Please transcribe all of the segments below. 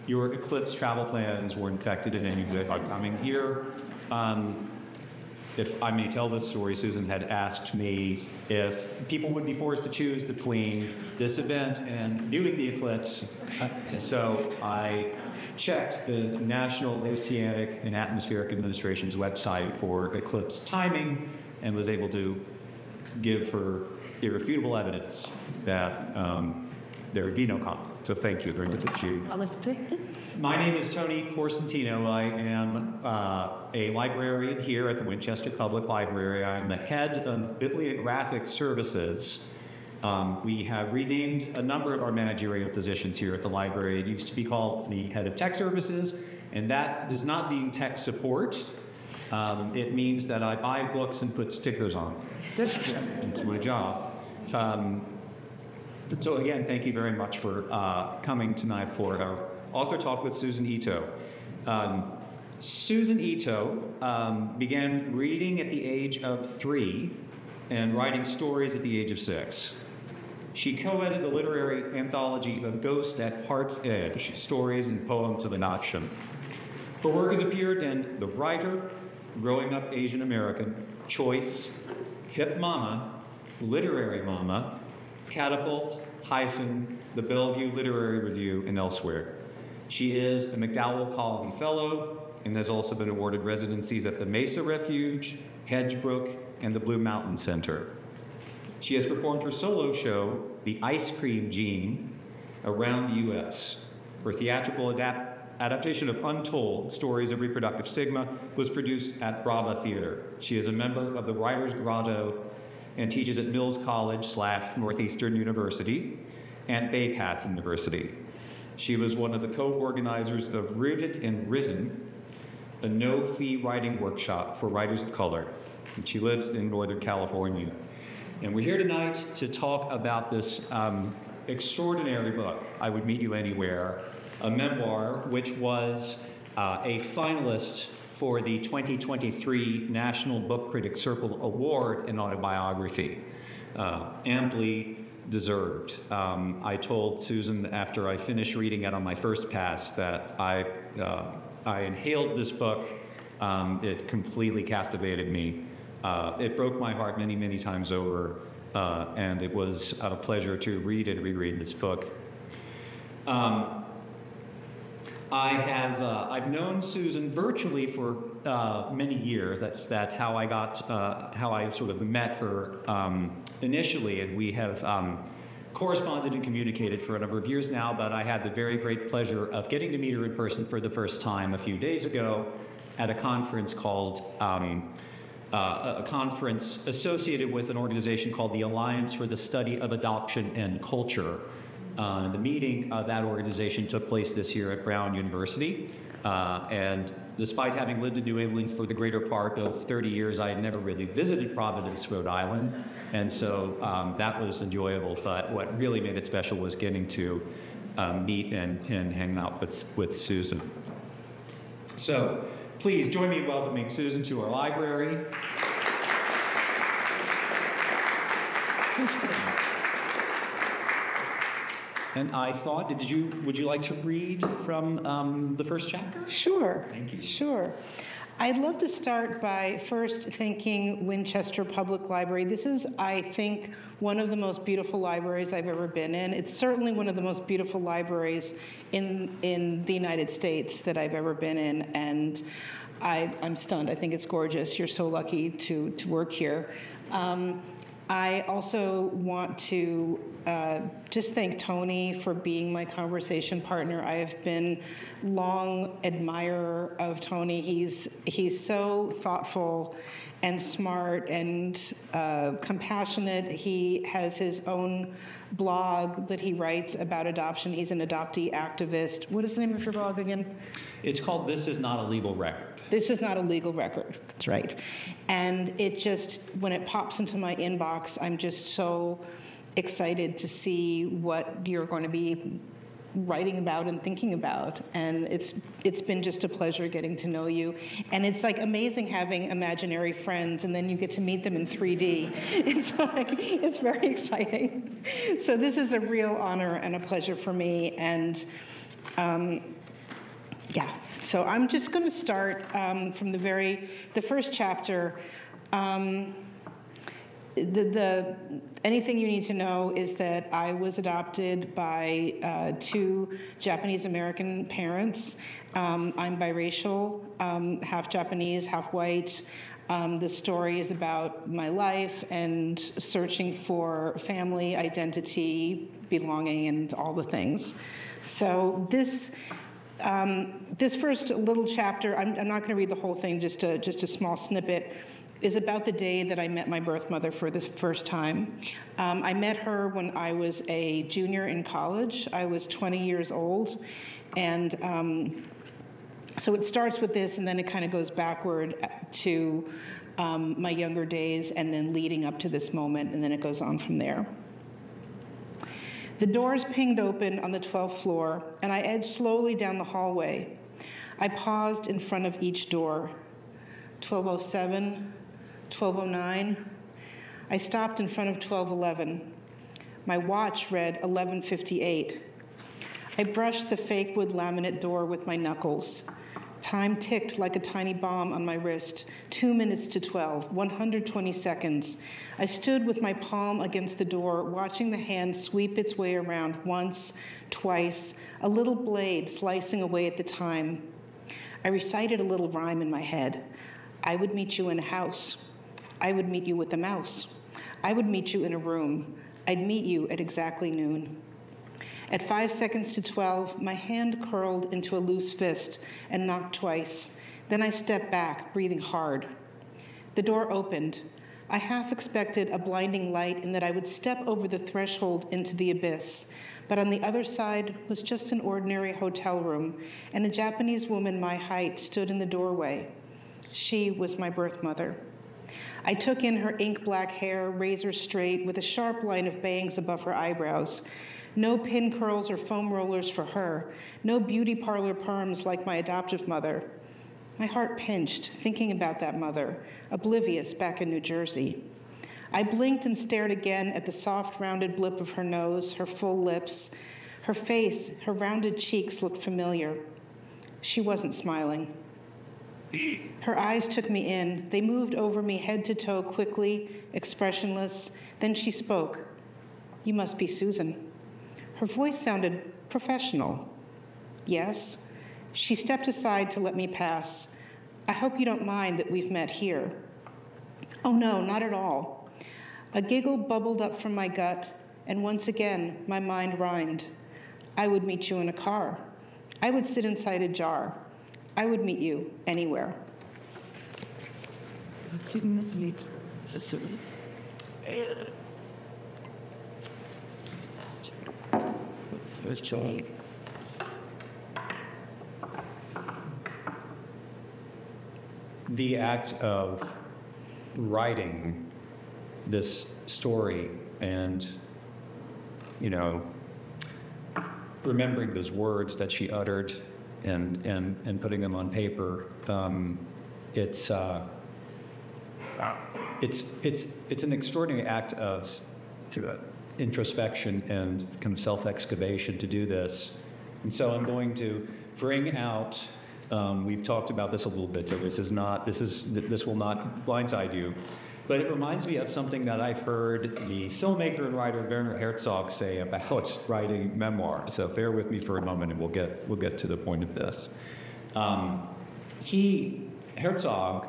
your Eclipse travel plans were infected in any way by coming here. If I may tell this story, Susan had asked me if people would be forced to choose between this event and viewing the eclipse. So I checked the National Oceanic and Atmospheric Administration's website for eclipse timing and was able to give her irrefutable evidence that there would be no conflict. So thank you very much. My name is Tony Corsentino. I am a librarian here at the Winchester Public Library. I'm the head of bibliographic services. We have renamed a number of our managerial positions here at the library. It used to be called the head of tech services, and that does not mean tech support. It means that I buy books and put stickers on them. It's my job. So again, thank you very much for coming tonight for our author talk with Susan Ito. Susan Ito began reading at the age of 3 and writing stories at the age of 6. She co-edited the literary anthology of Ghost at Heart's Edge, Stories and Poems of an Action. Her work has appeared in The Writer, Growing Up Asian American, Choice, Hip Mama, Literary Mama, Catapult, Hyphen, the Bellevue Literary Review, and elsewhere. She is a McDowell Colony Fellow and has also been awarded residencies at the Mesa Refuge, Hedgebrook, and the Blue Mountain Center. She has performed her solo show, The Ice Cream Gene, around the U.S. Her theatrical adaptation of Untold, Stories of Reproductive Stigma, was produced at Brava Theater. She is a member of the Writers Grotto and teaches at Mills College / Northeastern University and Bay Path University. She was one of the co-organizers of Rooted and Written, a no-fee writing workshop for writers of color. And she lives in Northern California. And we're here tonight to talk about this extraordinary book, I Would Meet You Anywhere, a memoir which was a finalist for the 2023 National Book Critics Circle Award in Autobiography, amply deserved. I told Susan after I finished reading it on my first pass that I inhaled this book. It completely captivated me. It broke my heart many, many times over, and it was a pleasure to read and reread this book. I've known Susan virtually for many years. That's how I got, how I sort of met her initially, and we have corresponded and communicated for a number of years now, but I had the very great pleasure of getting to meet her in person for the first time a few days ago at a conference called, a conference associated with an organization called the Alliance for the Study of Adoption and Culture. The meeting of that organization took place this year at Brown University, and despite having lived in New England for the greater part of 30 years, I had never really visited Providence, Rhode Island, and so that was enjoyable, but what really made it special was getting to meet and hang out with Susan. So please join me in welcoming Susan to our library. And I thought, would you like to read from the first chapter? Sure. Thank you. Sure. I'd love to start by first thanking Winchester Public Library. This is, I think, one of the most beautiful libraries I've ever been in. It's certainly one of the most beautiful libraries in the United States that I've ever been in, and I'm stunned. I think it's gorgeous. You're so lucky to work here. I also want to just thank Tony for being my conversation partner. I have been long admirer of Tony. He's so thoughtful and smart and compassionate. He has his own blog that he writes about adoption. He's an adoptee activist. What is the name of your blog again? It's called This Is Not a Legal Record. This is not a legal record. That's right. And it just, when it pops into my inbox, I'm just so excited to see what you're going to be writing about and thinking about. And it's been just a pleasure getting to know you. And it's like amazing having imaginary friends, and then you get to meet them in 3D. It's very exciting. So this is a real honor and a pleasure for me. And So I'm just going to start from the first chapter. Anything you need to know is that I was adopted by two Japanese-American parents. I'm biracial, half Japanese, half white. The story is about my life and searching for family, identity, belonging, and all the things. So this first little chapter, I'm not going to read the whole thing, just a small snippet, is about the day that I met my birth mother for the first time. I met her when I was a junior in college. I was 20 years old, and so it starts with this, and then it kind of goes backward to my younger days, and then leading up to this moment, and then it goes on from there. The doors pinged open on the 12th floor, and I edged slowly down the hallway. I paused in front of each door. 1207, 1209. I stopped in front of 1211. My watch read 11:58. I brushed the fake wood laminate door with my knuckles. Time ticked like a tiny bomb on my wrist. 2 minutes to 12, 120 seconds. I stood with my palm against the door, watching the hand sweep its way around once, twice, a little blade slicing away at the time. I recited a little rhyme in my head. I would meet you in a house. I would meet you with a mouse. I would meet you in a room. I'd meet you at exactly noon. At 5 seconds to 12, my hand curled into a loose fist and knocked twice. Then I stepped back, breathing hard. The door opened. I half expected a blinding light and that I would step over the threshold into the abyss. But on the other side was just an ordinary hotel room, and a Japanese woman my height stood in the doorway. She was my birth mother. I took in her ink-black hair, razor straight, with a sharp line of bangs above her eyebrows. No pin curls or foam rollers for her. No beauty parlor perms like my adoptive mother. My heart pinched, thinking about that mother, oblivious back in New Jersey. I blinked and stared again at the soft, rounded blip of her nose, her full lips. Her face, her rounded cheeks looked familiar. She wasn't smiling. Her eyes took me in. They moved over me head to toe quickly, expressionless. Then she spoke. You must be Susan. Her voice sounded professional. Yes. She stepped aside to let me pass. I hope you don't mind that we've met here. Oh no, not at all. A giggle bubbled up from my gut, and once again, my mind rhymed. I would meet you in a car. I would sit inside a jar. I would meet you anywhere. The act of writing this story and, remembering those words that she uttered and putting them on paper, it's an extraordinary act of introspection and kind of self-excavation to do this. And so I'm going to bring out, we've talked about this a little bit, so this will not blindside you, but it reminds me of something that I've heard the filmmaker and writer Werner Herzog say about writing memoir. So bear with me for a moment and we'll get to the point of this. Herzog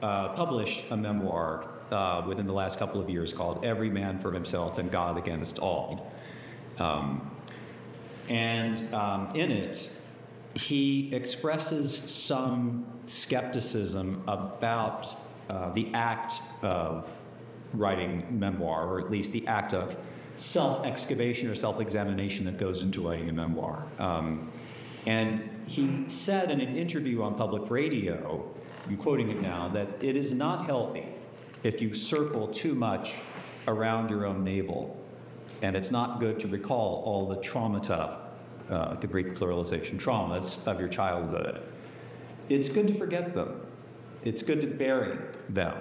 published a memoir within the last couple of years called Every Man for Himself and God Against All. In it, he expresses some skepticism about the act of writing memoir, or at least the act of self-excavation or self-examination that goes into writing a memoir. And he said in an interview on public radio, I'm quoting it now, that it is not healthy if you circle too much around your own navel, and it's not good to recall all the traumata, the Greek pluralization, traumas of your childhood. It's good to forget them. It's good to bury them.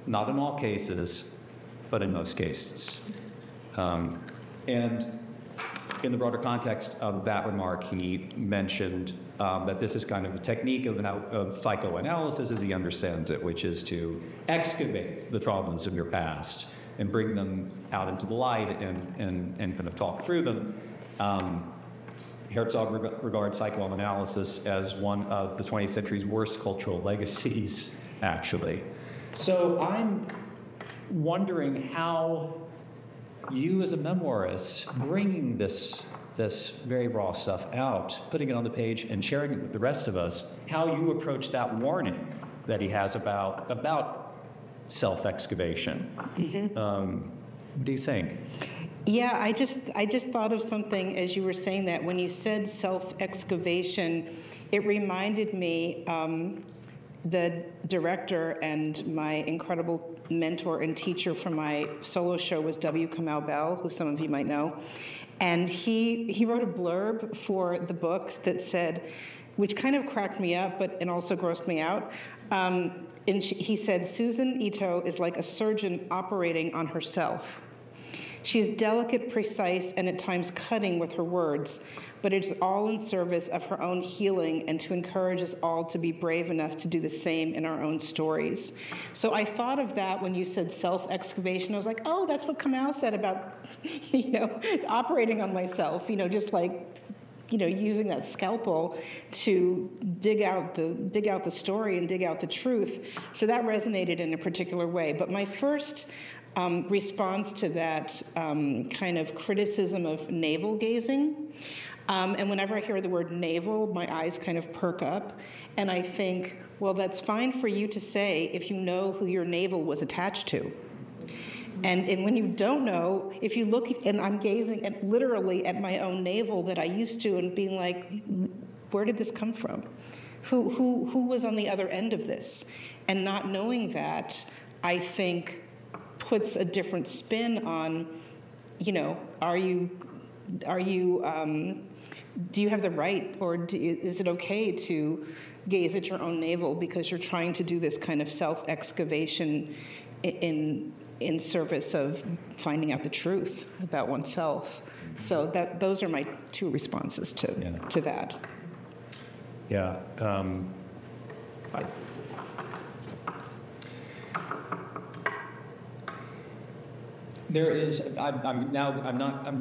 Not in all cases, but in most cases. And in the broader context of that remark, he mentioned that this is kind of a technique of psychoanalysis as he understands it, which is to excavate the traumas of your past and bring them out into the light and kind of talk through them. Herzog regards psychoanalysis as one of the 20th century's worst cultural legacies, actually. So I'm wondering how you as a memoirist, bringing this very raw stuff out, putting it on the page and sharing it with the rest of us, how you approach that warning that he has about self-excavation. What do you think? Yeah, I just thought of something as you were saying that. When you said self-excavation, it reminded me, the director and my incredible mentor and teacher for my solo show was W. Kamau Bell, who some of you might know. And he wrote a blurb for the book that said, which kind of cracked me up, and also grossed me out. He said, Susan Ito is like a surgeon operating on herself. She's delicate, precise, and at times cutting with her words, but it's all in service of her own healing and to encourage us all to be brave enough to do the same in our own stories. So I thought of that when you said self-excavation. I was like, oh, that's what Kamau said about, operating on myself, just like, using that scalpel to dig out the story and dig out the truth. So that resonated in a particular way. But my first response to that kind of criticism of navel gazing. And whenever I hear the word navel, my eyes kind of perk up. And I think, well, that's fine for you to say if you know who your navel was attached to. And when you don't know, if you look, and I'm gazing literally at my own navel that I used to and being like, where did this come from? Who was on the other end of this? And not knowing that, I think, puts a different spin on, do you have the right, or is it okay to gaze at your own navel because you're trying to do this kind of self-excavation in service of finding out the truth about oneself? So those are my two responses to that. Yeah. I'm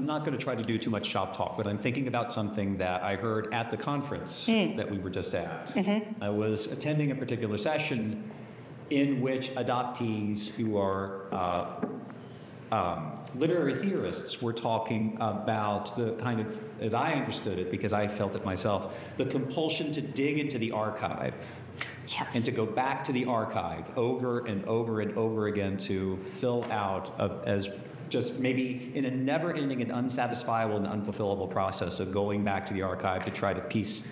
not going to try to do too much shop talk, but I'm thinking about something that I heard at the conference that we were just at. Mm-hmm. I was attending a particular session in which adoptees who are literary theorists were talking about the kind of, as I understood it, because I felt it myself, the compulsion to dig into the archive. Yes. And to go back to the archive over and over and over again to fill out as just maybe in a never-ending and unsatisfiable and unfulfillable process of going back to the archive to try to piece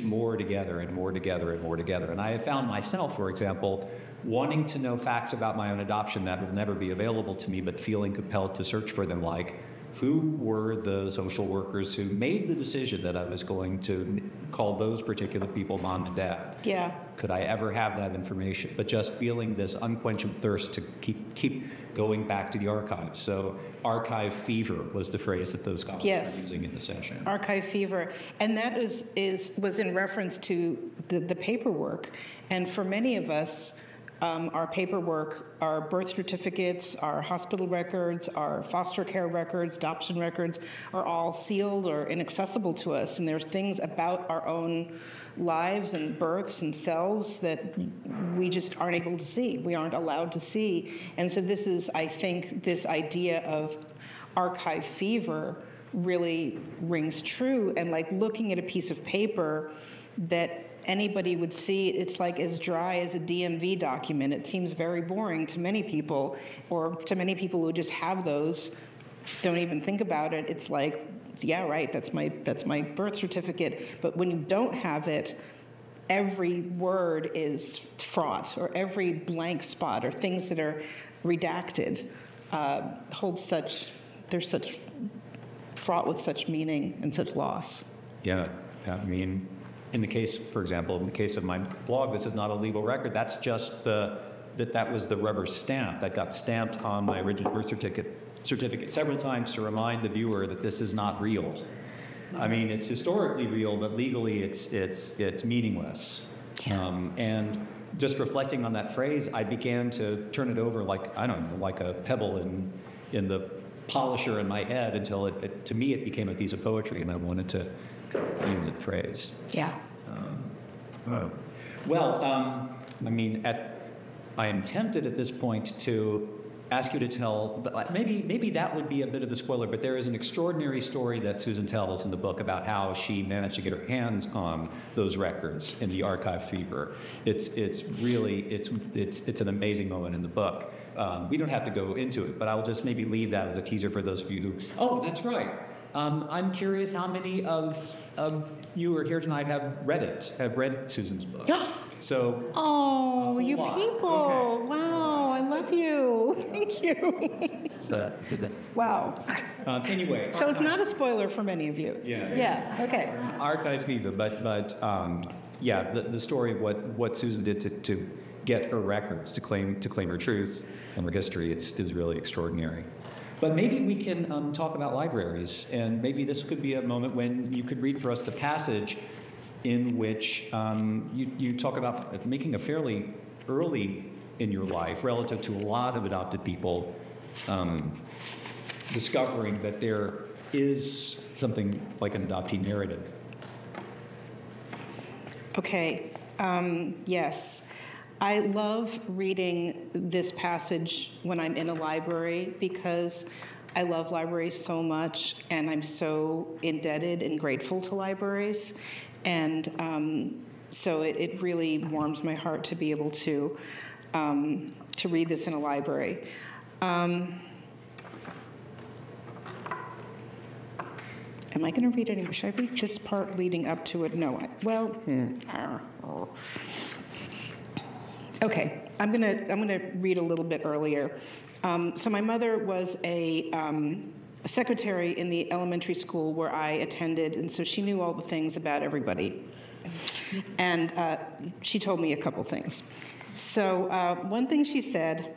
more together and more together and more together. And I have found myself, for example, wanting to know facts about my own adoption that will never be available to me, but feeling compelled to search for them, like who were the social workers who made the decision that I was going to call those particular people mom and dad? Yeah. Could I ever have that information? But just feeling this unquenchable thirst to keep going back to the archives. So archive fever was the phrase that those scholars were using in the session. Archive fever. And that was in reference to the paperwork. And for many of us, our paperwork, our birth certificates, our hospital records, our foster care records, adoption records are all sealed or inaccessible to us. And there's things about our own lives and births and selves that we just aren't able to see. We aren't allowed to see. And so this is, I think, this idea of archive fever really rings true. And like looking at a piece of paper that anybody would see, it's like as dry as a DMV document. It seems very boring to many people, or to many people who just have those, don't even think about it. It's like, yeah, right, that's my birth certificate. But when you don't have it, every word is fraught, or every blank spot, or things that are redacted, they're such fraught with such meaning and such loss. Yeah, I mean, in the case, for example, in the case of my blog, this is not a legal record. That's just that was the rubber stamp that got stamped on my original birth certificate certificate several times to remind the viewer that this is not real. I mean, it's historically real, but legally it's meaningless. And just reflecting on that phrase, I began to turn it over like, I don't know, like a pebble in the polisher in my head until to me it became a piece of poetry, and I wanted to claim the phrase. Yeah. I mean, I am tempted at this point to ask you to tell, maybe that would be a bit of a spoiler, but there is an extraordinary story that Susan tells in the book about how she managed to get her hands on those records in the archive fever. It's an amazing moment in the book. We don't have to go into it, but I'll just maybe leave that as a teaser for those of you who, oh, that's right. I'm curious how many of you who are here tonight have read Susan's book. So. Oh, you lot. people! Okay. Wow, I love you. Thank you. Wow. Anyway. So it's not a spoiler for many of you. Yeah. Yeah. Okay. Archive fever, but yeah, the story of what Susan did to get her records, to claim her truth and her history, is really extraordinary. But maybe we can talk about libraries, and maybe this could be a moment when you could read for us the passage in which you talk about making a fairly early in your life, relative to a lot of adopted people, discovering that there is something like an adoptee narrative. Okay. Yes. I love reading this passage when I'm in a library because I love libraries so much, and I'm so indebted and grateful to libraries. And so it really warms my heart to be able to read this in a library. Am I going to read any? Should I read this part leading up to it? No. Okay. I'm gonna read a little bit earlier. So my mother was a secretary in the elementary school where I attended, and so she knew all the things about everybody. And she told me a couple things. So one thing she said,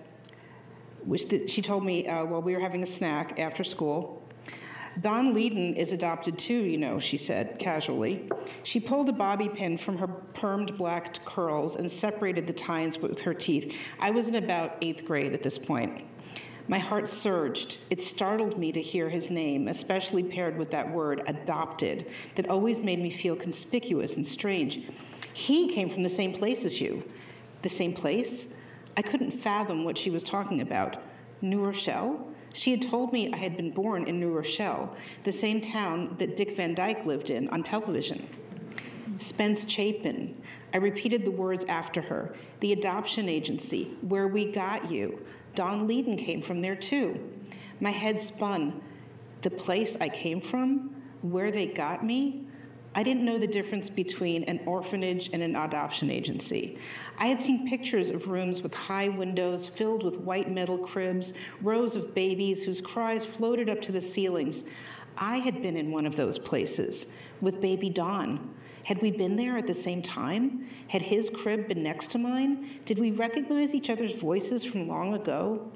she told me while we were having a snack after school, Don Leeden is adopted too, you know, she said casually. She pulled a bobby pin from her permed black curls and separated the tines with her teeth. I was in about 8th grade at this point. My heart surged. It startled me to hear his name, especially paired with that word, adopted, that always made me feel conspicuous and strange. He came from the same place as you. The same place? I couldn't fathom what she was talking about. New Rochelle? She had told me I had been born in New Rochelle, the same town that Dick Van Dyke lived in on television. Spence Chapin. I repeated the words after her. The adoption agency, where we got you. Don Leeden came from there too. My head spun. The place I came from? Where they got me? I didn't know the difference between an orphanage and an adoption agency. I had seen pictures of rooms with high windows filled with white metal cribs, rows of babies whose cries floated up to the ceilings. I had been in one of those places with baby Don. Had we been there at the same time? Had his crib been next to mine? Did we recognize each other's voices from long ago?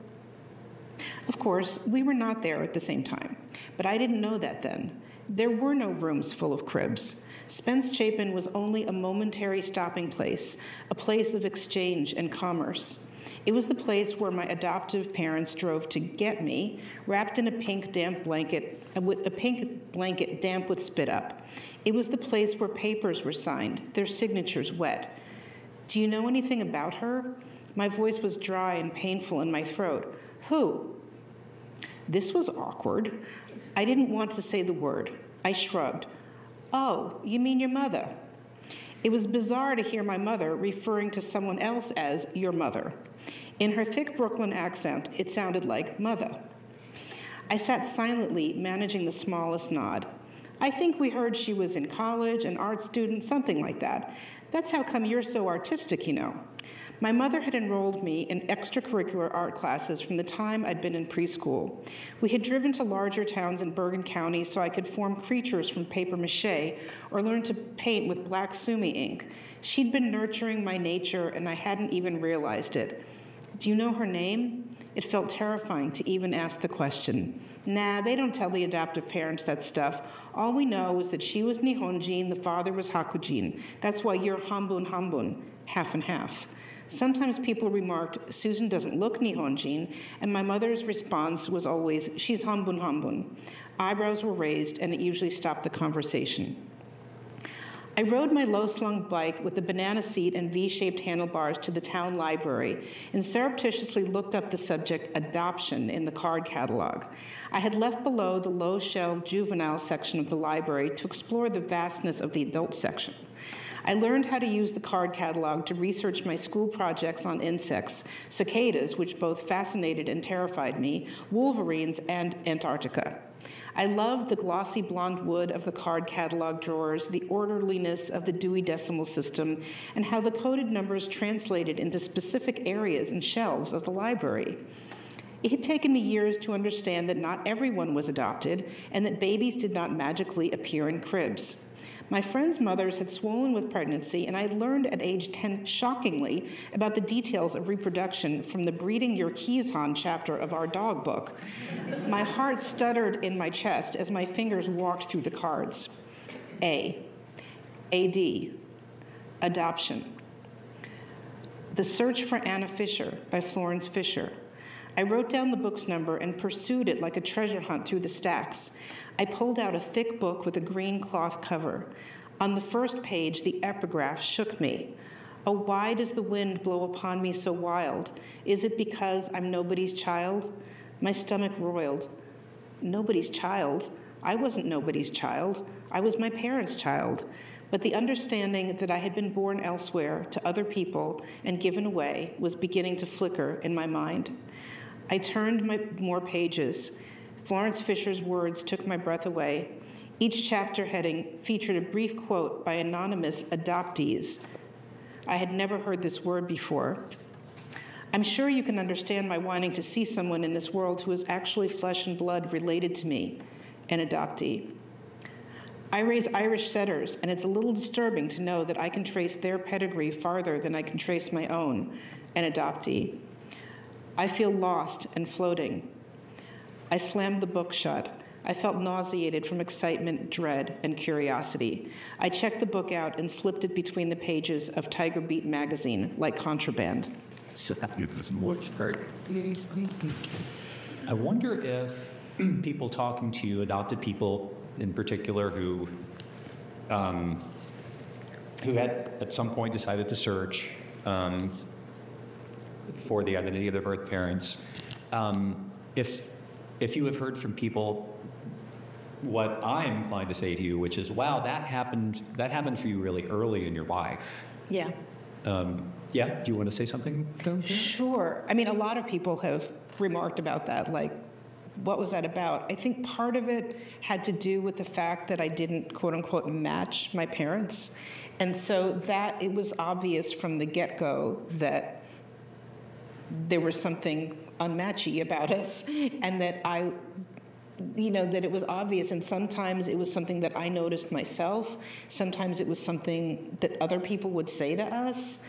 Of course, we were not there at the same time, but I didn't know that then. There were no rooms full of cribs. Spence Chapin was only a momentary stopping place, a place of exchange and commerce. It was the place where my adoptive parents drove to get me, wrapped in a pink blanket damp with spit up. It was the place where papers were signed, their signatures wet. Do you know anything about her? My voice was dry and painful in my throat. Who? This was awkward. I didn't want to say the word. I shrugged. Oh, you mean your mother? It was bizarre to hear my mother referring to someone else as your mother. In her thick Brooklyn accent, it sounded like mother. I sat silently, managing the smallest nod. I think we heard she was in college, an art student, something like that. That's how come you're so artistic, you know. My mother had enrolled me in extracurricular art classes from the time I'd been in preschool. We had driven to larger towns in Bergen County so I could form creatures from paper mache or learn to paint with black sumi ink. She'd been nurturing my nature, and I hadn't even realized it. Do you know her name? It felt terrifying to even ask the question. Nah, they don't tell the adoptive parents that stuff. All we know is that she was Nihonjin, the father was Hakujin. That's why you're Hambun Hambun, half and half. Sometimes people remarked, Susan doesn't look Nihonjin, and my mother's response was always, she's Hambun Hambun. Eyebrows were raised, and it usually stopped the conversation. I rode my low-slung bike with the banana seat and V-shaped handlebars to the town library and surreptitiously looked up the subject adoption in the card catalog. I had left below the low-shelved juvenile section of the library to explore the vastness of the adult section. I learned how to use the card catalog to research my school projects on insects, cicadas, which both fascinated and terrified me, wolverines, and Antarctica. I loved the glossy blonde wood of the card catalog drawers, the orderliness of the Dewey Decimal System, and how the coded numbers translated into specific areas and shelves of the library. It had taken me years to understand that not everyone was adopted and that babies did not magically appear in cribs. My friends' mothers had swollen with pregnancy, and I had learned at age 10, shockingly, about the details of reproduction from the Breeding Your Kizhan chapter of our dog book. My heart stuttered in my chest as my fingers walked through the cards. A. AD. Adoption. The Search for Anna Fisher by Florence Fisher. I wrote down the book's number and pursued it like a treasure hunt through the stacks. I pulled out a thick book with a green cloth cover. On the first page, the epigraph shook me. Oh, why does the wind blow upon me so wild? Is it because I'm nobody's child? My stomach roiled. Nobody's child? I wasn't nobody's child. I was my parents' child. But the understanding that I had been born elsewhere to other people and given away was beginning to flicker in my mind. I turned more pages. Florence Fisher's words took my breath away. Each chapter heading featured a brief quote by anonymous adoptees. I had never heard this word before. I'm sure you can understand my wanting to see someone in this world who is actually flesh and blood related to me, an adoptee. I raise Irish setters, and it's a little disturbing to know that I can trace their pedigree farther than I can trace my own, an adoptee. I feel lost and floating. I slammed the book shut. I felt nauseated from excitement, dread, and curiosity. I checked the book out and slipped it between the pages of Tiger Beat magazine like contraband. I wonder if people talking to you, adopted people in particular, who had at some point decided to search for the identity of their birth parents, if you have heard from people what I'm inclined to say to you, which is, wow, that happened for you really early in your life. Yeah. Yeah, do you want to say something? Sure. I mean, a lot of people have remarked about that, like, what was that about? I think part of it had to do with the fact that I didn't, quote unquote, match my parents. And so that it was obvious from the get-go that there was something unmatchy about us, and that that it was obvious, and sometimes it was something that I noticed myself. Sometimes it was something that other people would say to us.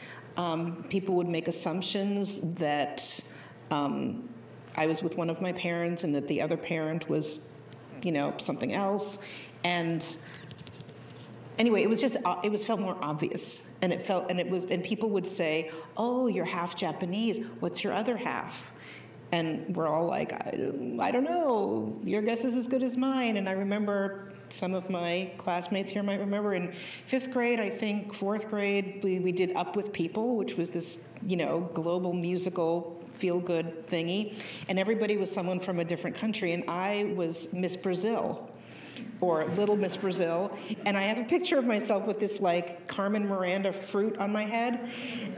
People would make assumptions that I was with one of my parents and that the other parent was, something else. And anyway, it felt more obvious. And people would say, oh, you're half Japanese. What's your other half? And we're all like, I don't know. Your guess is as good as mine. And I remember some of my classmates here might remember in 5th grade, I think 4th grade, we did Up With People, which was this, global musical feel-good thingy. And everybody was someone from a different country. And I was Miss Brazil, or Little Miss Brazil. And I have a picture of myself with this, like, Carmen Miranda fruit on my head.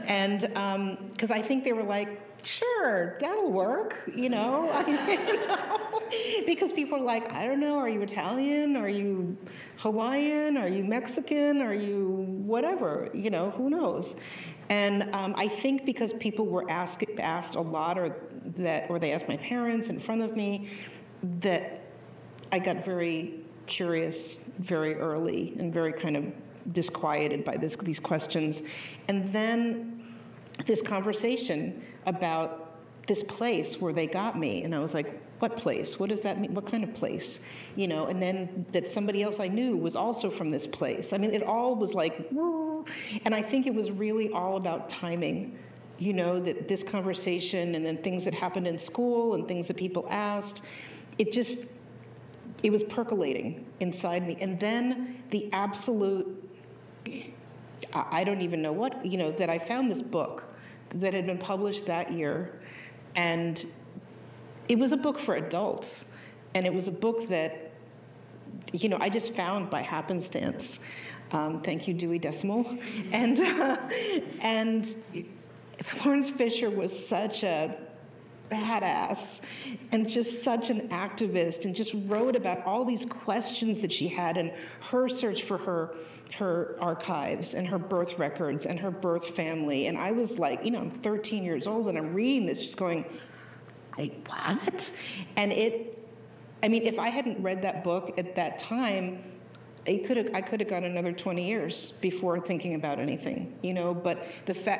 And because I think they were like, sure, that'll work, because people are like, I don't know, are you Italian? Are you Hawaiian? Are you Mexican? Are you whatever? Who knows? And I think because people were asked a lot, or they asked my parents in front of me, that I got very curious very early and very kind of disquieted by these questions. And then this conversation about this place where they got me. And I was like, what place? What does that mean? What kind of place? You know, and then that somebody else I knew was also from this place. I mean, it all was like, whoa. And I think it was really all about timing. You know, that this conversation and then things that happened in school and things that people asked, it was percolating inside me. And then the absolute, I don't even know what, you know, that I found this book that had been published that year. And it was a book for adults. And it was a book that, you know, I just found by happenstance. Thank you, Dewey Decimal. And Florence Fisher was such a badass and just such an activist, and just wrote about all these questions that she had and her search for her archives and her birth records and her birth family. And I was like, you know, I'm 13 years old and I'm reading this just going, what? And I mean, if I hadn't read that book at that time, I could have gone another 20 years before thinking about anything, you know. But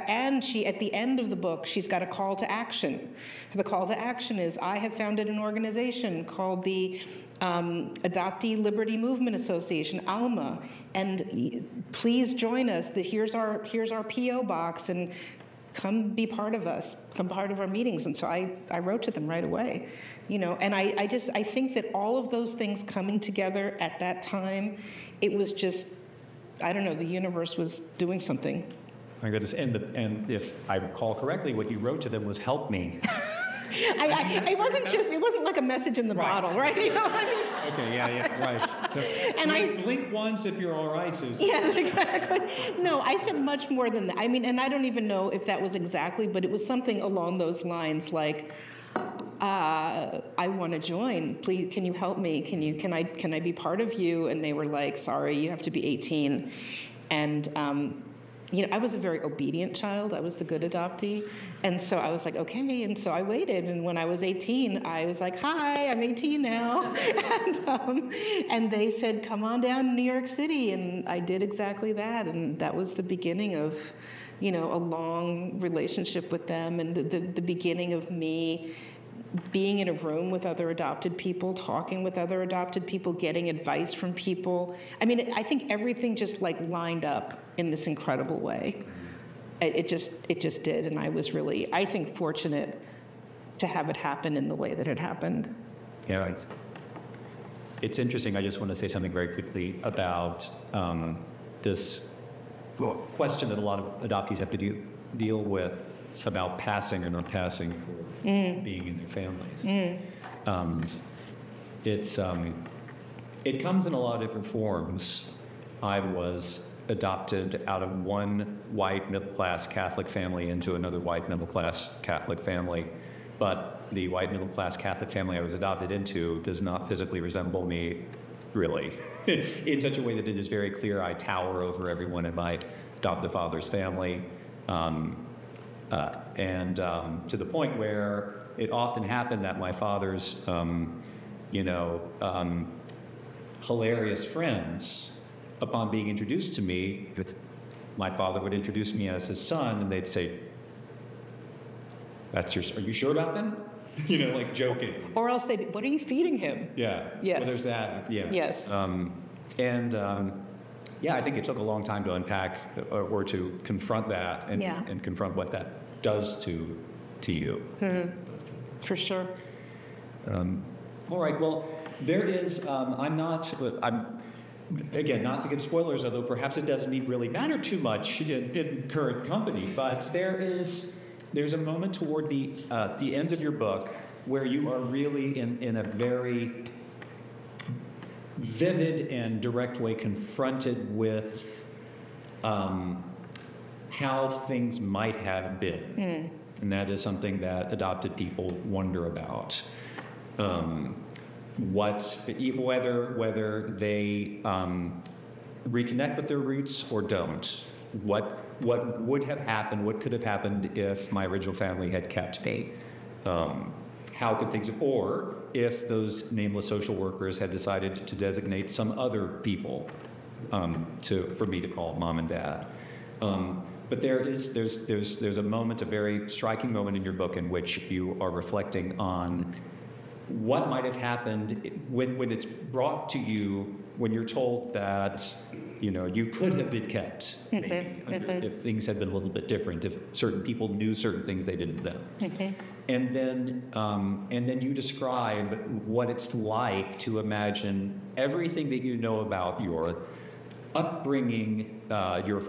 and she, at the end of the book, she's got a call to action. The call to action is, I have founded an organization called the Adoptee Liberty Movement Association, ALMA, and please join us. Here's our PO box, and come be part of us, come part of our meetings. And so I wrote to them right away. You know, and I think that all of those things coming together at that time, it was just, I don't know, the universe was doing something. My goodness, and if I recall correctly, what you wrote to them was, help me. It wasn't like a message in the bottle, right? You know what I mean? Okay, yeah, right. And blink once if you're all right, Susan. Yes, exactly. No, I said much more than that. I mean, and I don't even know if that was exactly, but it was something along those lines, like, I want to join. Please, can you help me? Can I be part of you? And they were like, sorry, you have to be 18. And you know, I was a very obedient child. I was the good adoptee. And so I was like, okay. And so I waited. And when I was 18, I was like, hi, I'm 18 now. And they said, come on down to New York City. And I did exactly that. And that was the beginning of, you know, a long relationship with them, and the beginning of me being in a room with other adopted people, talking with other adopted people, getting advice from people. I mean, I think everything just like lined up in this incredible way. It just did, and I was really, I think, fortunate to have it happen in the way that it happened. Yeah, it's interesting. I just want to say something very quickly about this question that a lot of adoptees have to deal with. It's about passing or not passing for being in their families. It comes in a lot of different forms. I was adopted out of one white middle-class Catholic family into another white middle-class Catholic family, but the white middle-class Catholic family I was adopted into does not physically resemble me, really, in such a way that it is very clear I tower over everyone in my adoptive father's family. To the point where it often happened that my father's, hilarious friends, upon being introduced to me, my father would introduce me as his son, and they'd say, are you sure about them? You know, like joking. Or else they'd be, what are you feeding him? Yeah. Yes. Well, there's that. Yeah. Yes. Yeah, I think it took a long time to unpack or to confront that and confront what that does to you. Mm-hmm. For sure. All right, well, there is, again, not to give spoilers, although perhaps it doesn't really matter too much in current company, but there's a moment toward the end of your book where you are really in a very vivid and direct way confronted with how things might have been. And that is something that adopted people wonder about. Whether they reconnect with their roots or don't. What would have happened, what could have happened if my original family had kept me? How could things, or if those nameless social workers had decided to designate some other people for me to call mom and dad. but there's a moment, a very striking moment in your book in which you are reflecting on what might have happened when it's brought to you, when you're told that, you could have been kept, maybe, if things had been a little bit different, if certain people knew certain things they didn't know. And then you describe what it's like to imagine everything that you know about your upbringing, your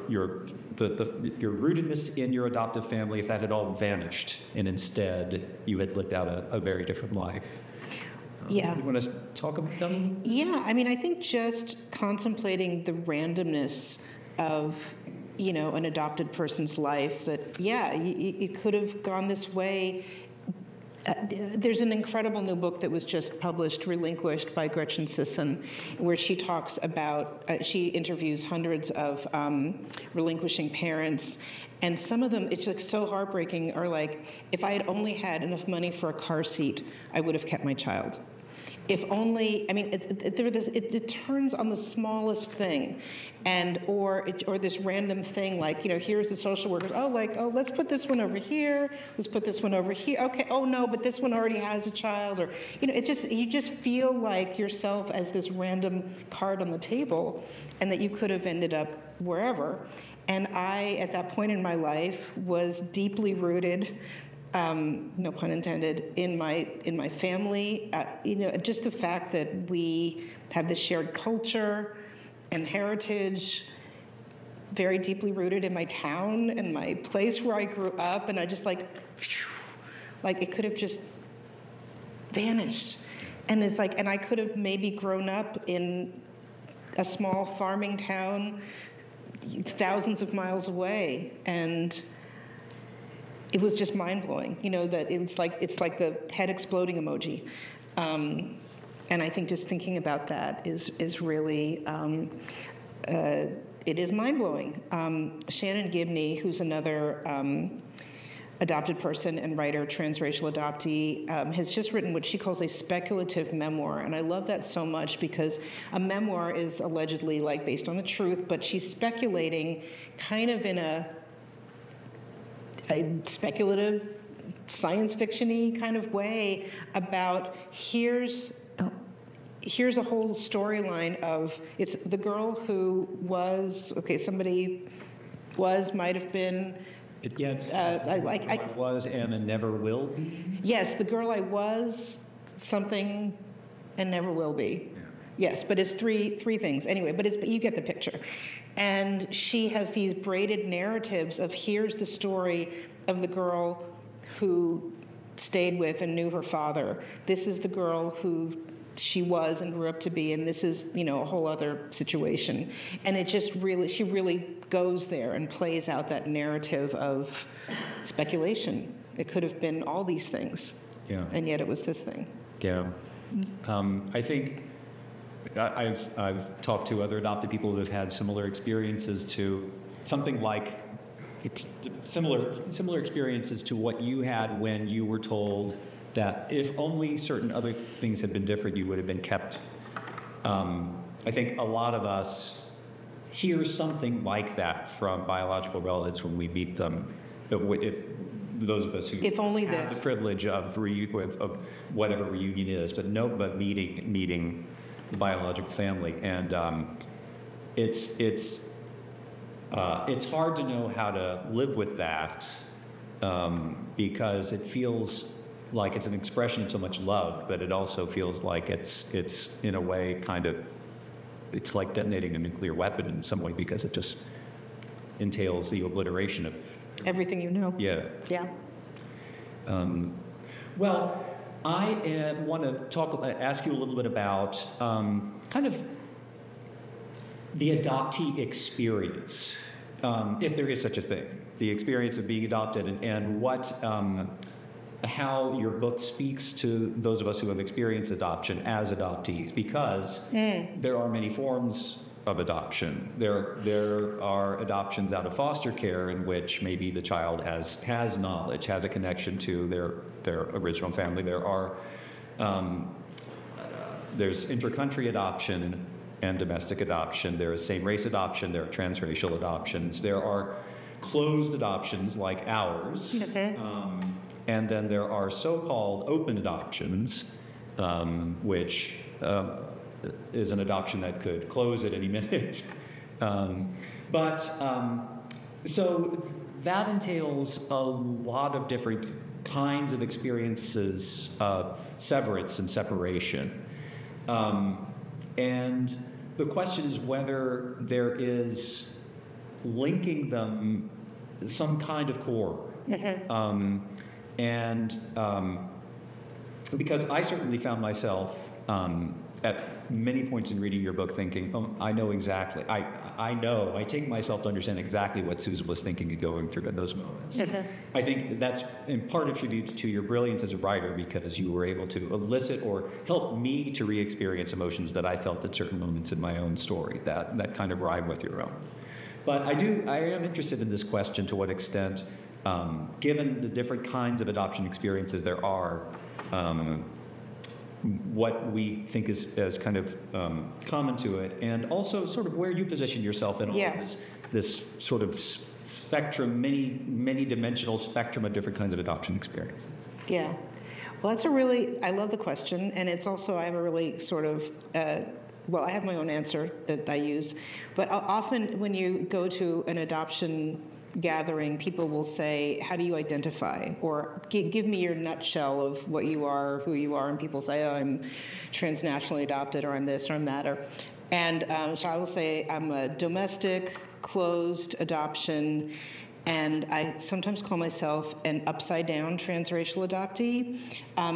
rootedness in your adoptive family, if that had all vanished, and instead you had lived out a very different life. Yeah. You want to talk about that? Yeah, I mean, I think just contemplating the randomness of, an adopted person's life, that, it could have gone this way. There's an incredible new book that was just published, Relinquished, by Gretchen Sisson, where she talks about, she interviews hundreds of relinquishing parents, and some of them, it's like so heartbreaking, are like, if I had only had enough money for a car seat, I would have kept my child. If only, I mean, it turns on the smallest thing, or this random thing, like, here's the social workers, let's put this one over here, let's put this one over here, okay, oh no, but this one already has a child, or, you just feel like yourself as this random card on the table, and that you could have ended up wherever. And I, at that point in my life, was deeply rooted, no pun intended, in my family. Just the fact that we have this shared culture and heritage, very deeply rooted in my town and my place where I grew up, and I just like it could have just vanished. And it's like, and I could have maybe grown up in a small farming town thousands of miles away, and it was just mind-blowing, that it's like the head exploding emoji. And I think just thinking about that is really, it is mind-blowing. Shannon Gibney, who's another adopted person and writer, transracial adoptee, has just written what she calls a speculative memoir. And I love that so much, because a memoir is allegedly based on the truth, but she's speculating kind of in a speculative, science fiction-y kind of way about here's a whole storyline of, it's the girl who was, might have been, I was, am, and never will be. Yes, the girl I was, something, and never will be. Yeah. Yes, but it's three things. Anyway, but you get the picture. And she has these braided narratives of, here's the story of the girl who stayed with and knew her father. This is the girl who she was and grew up to be, and this is, a whole other situation. And it just she really goes there and plays out that narrative of speculation. It could have been all these things, and yet it was this thing. Yeah. I think I've talked to other adopted people who have had similar experiences to something like similar experiences to what you had when you were told that if only certain other things had been different, you would have been kept. I think a lot of us hear something like that from biological relatives when we meet them. If those of us who if only have this. The privilege of whatever reunion is, but meeting the biological family, and it's hard to know how to live with that, because it feels like it's an expression of so much love, but it also feels like it's in a way it's like detonating a nuclear weapon in some way, because it just entails the obliteration of everything you know. Yeah. Yeah. Well, I want to ask you a little bit about kind of the adoptee experience, if there is such a thing, the experience of being adopted, and what, how your book speaks to those of us who have experienced adoption as adoptees, because there are many forms of adoption. There are adoptions out of foster care in which maybe the child has knowledge, has a connection to their original family. There are there's intercountry adoption and domestic adoption. There is same-race adoption. There are transracial adoptions. There are closed adoptions like ours, and then there are so-called open adoptions, which is an adoption that could close at any minute. So that entails a lot of different kinds of experiences of severance and separation. And the question is whether there is linking them some kind of core. Because I certainly found myself at many points in reading your book thinking, oh, I know exactly, I take myself to understand exactly what Susan was thinking and going through in those moments. I think that's in part attributed to your brilliance as a writer, because you were able to elicit or help me to re-experience emotions that I felt at certain moments in my own story that kind of rhyme with your own. But I am interested in this question, to what extent, given the different kinds of adoption experiences there are, what we think is as kind of common to it, and also sort of where you position yourself in all of this sort of spectrum, many dimensional spectrum of different kinds of adoption experiences. Yeah. Well, I love the question, and it's also, I have a really sort of, I have my own answer that I use, but often when you go to an adoption gathering, people will say, how do you identify? Or give me your nutshell of what you are, who you are. And people say, oh, I'm transnationally adopted, or I'm this, or I'm that. So I will say I'm a domestic, closed adoption, and I sometimes call myself an upside-down transracial adoptee.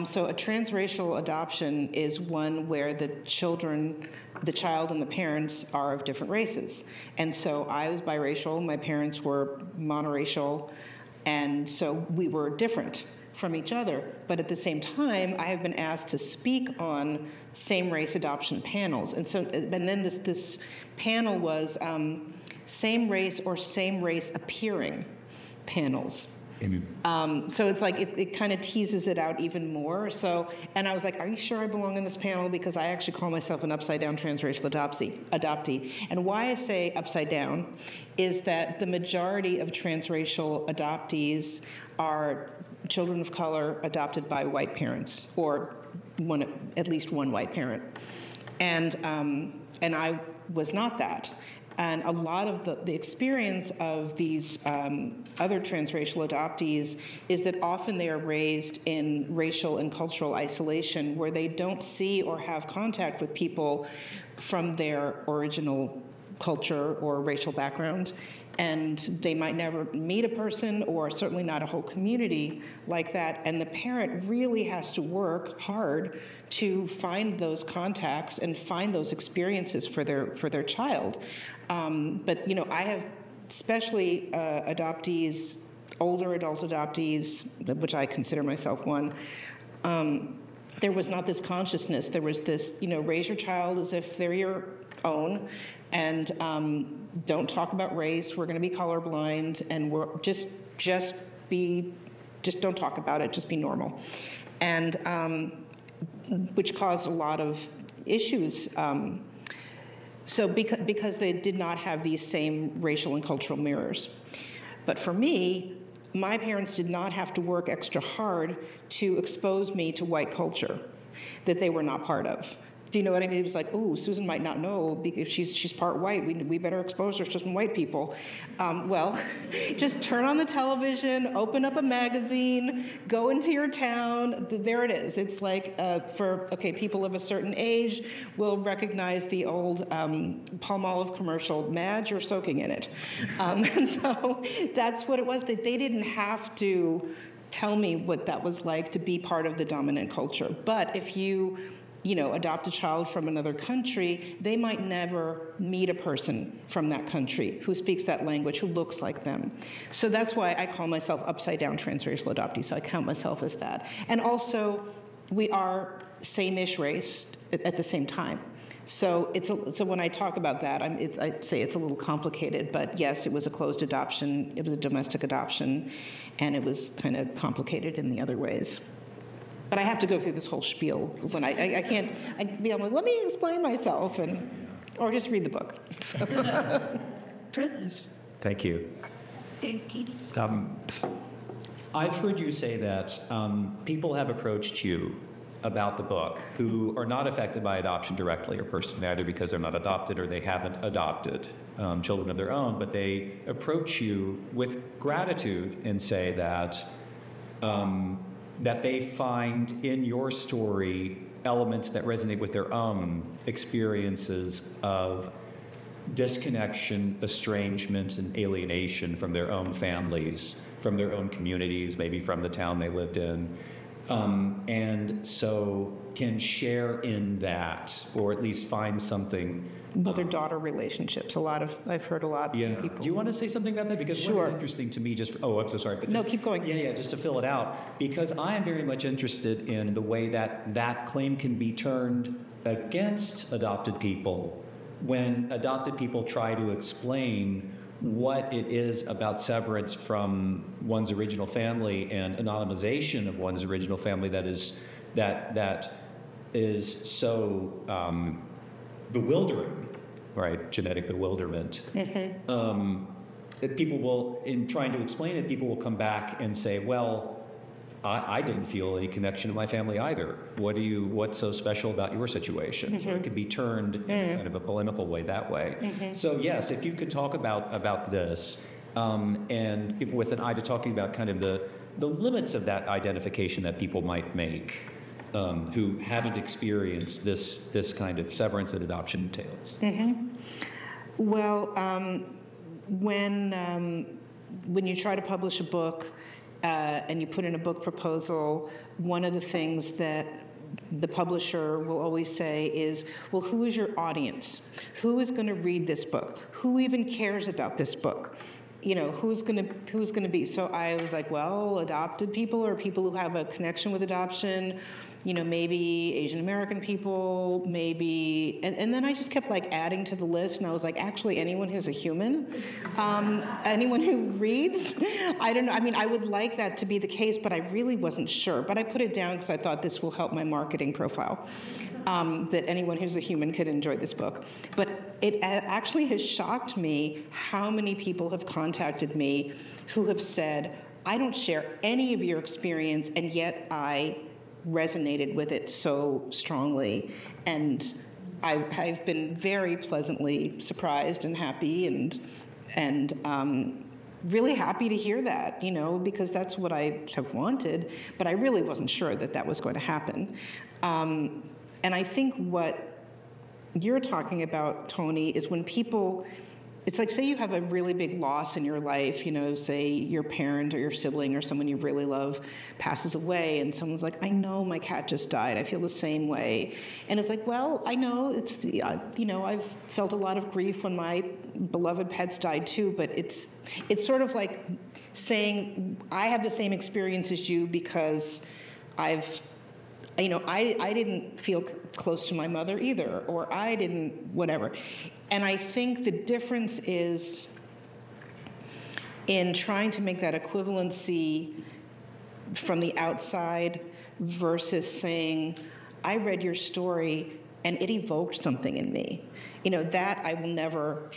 So a transracial adoption is one where the child and the parents are of different races. And so I was biracial, my parents were monoracial, and so we were different from each other. But at the same time, I have been asked to speak on same-race adoption panels. And then this panel was same race or same race appearing panels. So it's like it kind of teases it out even more. And I was like, are you sure I belong in this panel? Because I actually call myself an upside-down transracial adoptee. And why I say upside down is that the majority of transracial adoptees are children of color adopted by white parents, or at least one white parent. And I was not that. And a lot of the experience of these other transracial adoptees is that often they are raised in racial and cultural isolation, where they don't see or have contact with people from their original culture or racial background. And they might never meet a person, or certainly not a whole community like that. And the parent really has to work hard to find those contacts and find those experiences for their child. But I have especially adoptees, older adult adoptees, which I consider myself one. There was not this consciousness. There was this, raise your child as if they're your own, and don't talk about race. We're going to be colorblind, and we're just don't talk about it. Just be normal, and which caused a lot of issues. So because they did not have these same racial and cultural mirrors. But for me, my parents did not have to work extra hard to expose me to white culture that they were not part of. Do you know what I mean? It was like, oh, Susan might not know because she's part white. We better expose her to some white people. Well, just turn on the television, open up a magazine, go into your town. There it is. It's like people of a certain age will recognize the old Palmolive commercial, Madge, you're soaking in it. And so that's what it was. That they didn't have to tell me what that was like to be part of the dominant culture. But if you adopt a child from another country, they might never meet a person from that country who speaks that language, who looks like them. So that's why I call myself upside-down transracial adoptee, so I count myself as that. And also, we are same-ish race at the same time. So when I talk about that, I say it's a little complicated, but yes, it was a closed adoption, it was a domestic adoption, and it was kind of complicated in the other ways. But I have to go through this whole spiel when I can't. I'm like, let me explain myself, or just read the book. Thank you. I've heard you say that people have approached you about the book who are not affected by adoption directly or personally, either because they're not adopted or they haven't adopted children of their own, but they approach you with gratitude and say that that they find in your story elements that resonate with their own experiences of disconnection, estrangement, and alienation from their own families, from their own communities, maybe from the town they lived in. And so can share in that, or at least find something. Mother-daughter relationships. I've heard a lot from people. Do you want to say something about that? Because Sure. What is interesting to me, I'm so sorry. But No, keep going. Yeah, just to fill it out, because I am very much interested in the way that that claim can be turned against adopted people when adopted people try to explain what it is about severance from one's original family and anonymization of one's original family that is so bewildering, right? Genetic bewilderment. Mm-hmm. That people will, in trying to explain it, people will come back and say, well, I didn't feel any connection to my family either. What's so special about your situation? Mm-hmm. So it could be turned in kind of a polemical way that way. Mm-hmm. So yes, if you could talk about this, and with an eye to talking about kind of the limits of that identification that people might make, who haven't experienced this kind of severance that adoption entails. Mm-hmm. Well, when you try to publish a book, and you put in a book proposal, one of the things that the publisher will always say is, well, who is your audience? Who is going to read this book? Who even cares about this book? You know, who's going to be? So I was like, well, adopted people or people who have a connection with adoption, you know, maybe Asian American people, maybe, and then I just kept like adding to the list, and I was like, actually, anyone who's a human, anyone who reads, I don't know. I mean, I would like that to be the case, but I really wasn't sure. But I put it down because I thought this will help my marketing profile, that anyone who's a human could enjoy this book. But it actually has shocked me how many people have contacted me who have said, I don't share any of your experience, and yet I resonated with it so strongly, and I've been very pleasantly surprised and happy, and really happy to hear that, you know, because that's what I have wanted, but I really wasn't sure that was going to happen. And I think what you're talking about, Tony, is when people, it's like, say you have a really big loss in your life, you know, say your parent or your sibling or someone you really love passes away, and someone's like, I know my cat just died, I feel the same way. And it's like, well, I know it's, you know, I've felt a lot of grief when my beloved pets died too, but it's sort of like saying, I have the same experience as you because I didn't feel close to my mother either, or I didn't, whatever. And I think the difference is in trying to make that equivalency from the outside versus saying, I read your story and it evoked something in me. You know, that I will never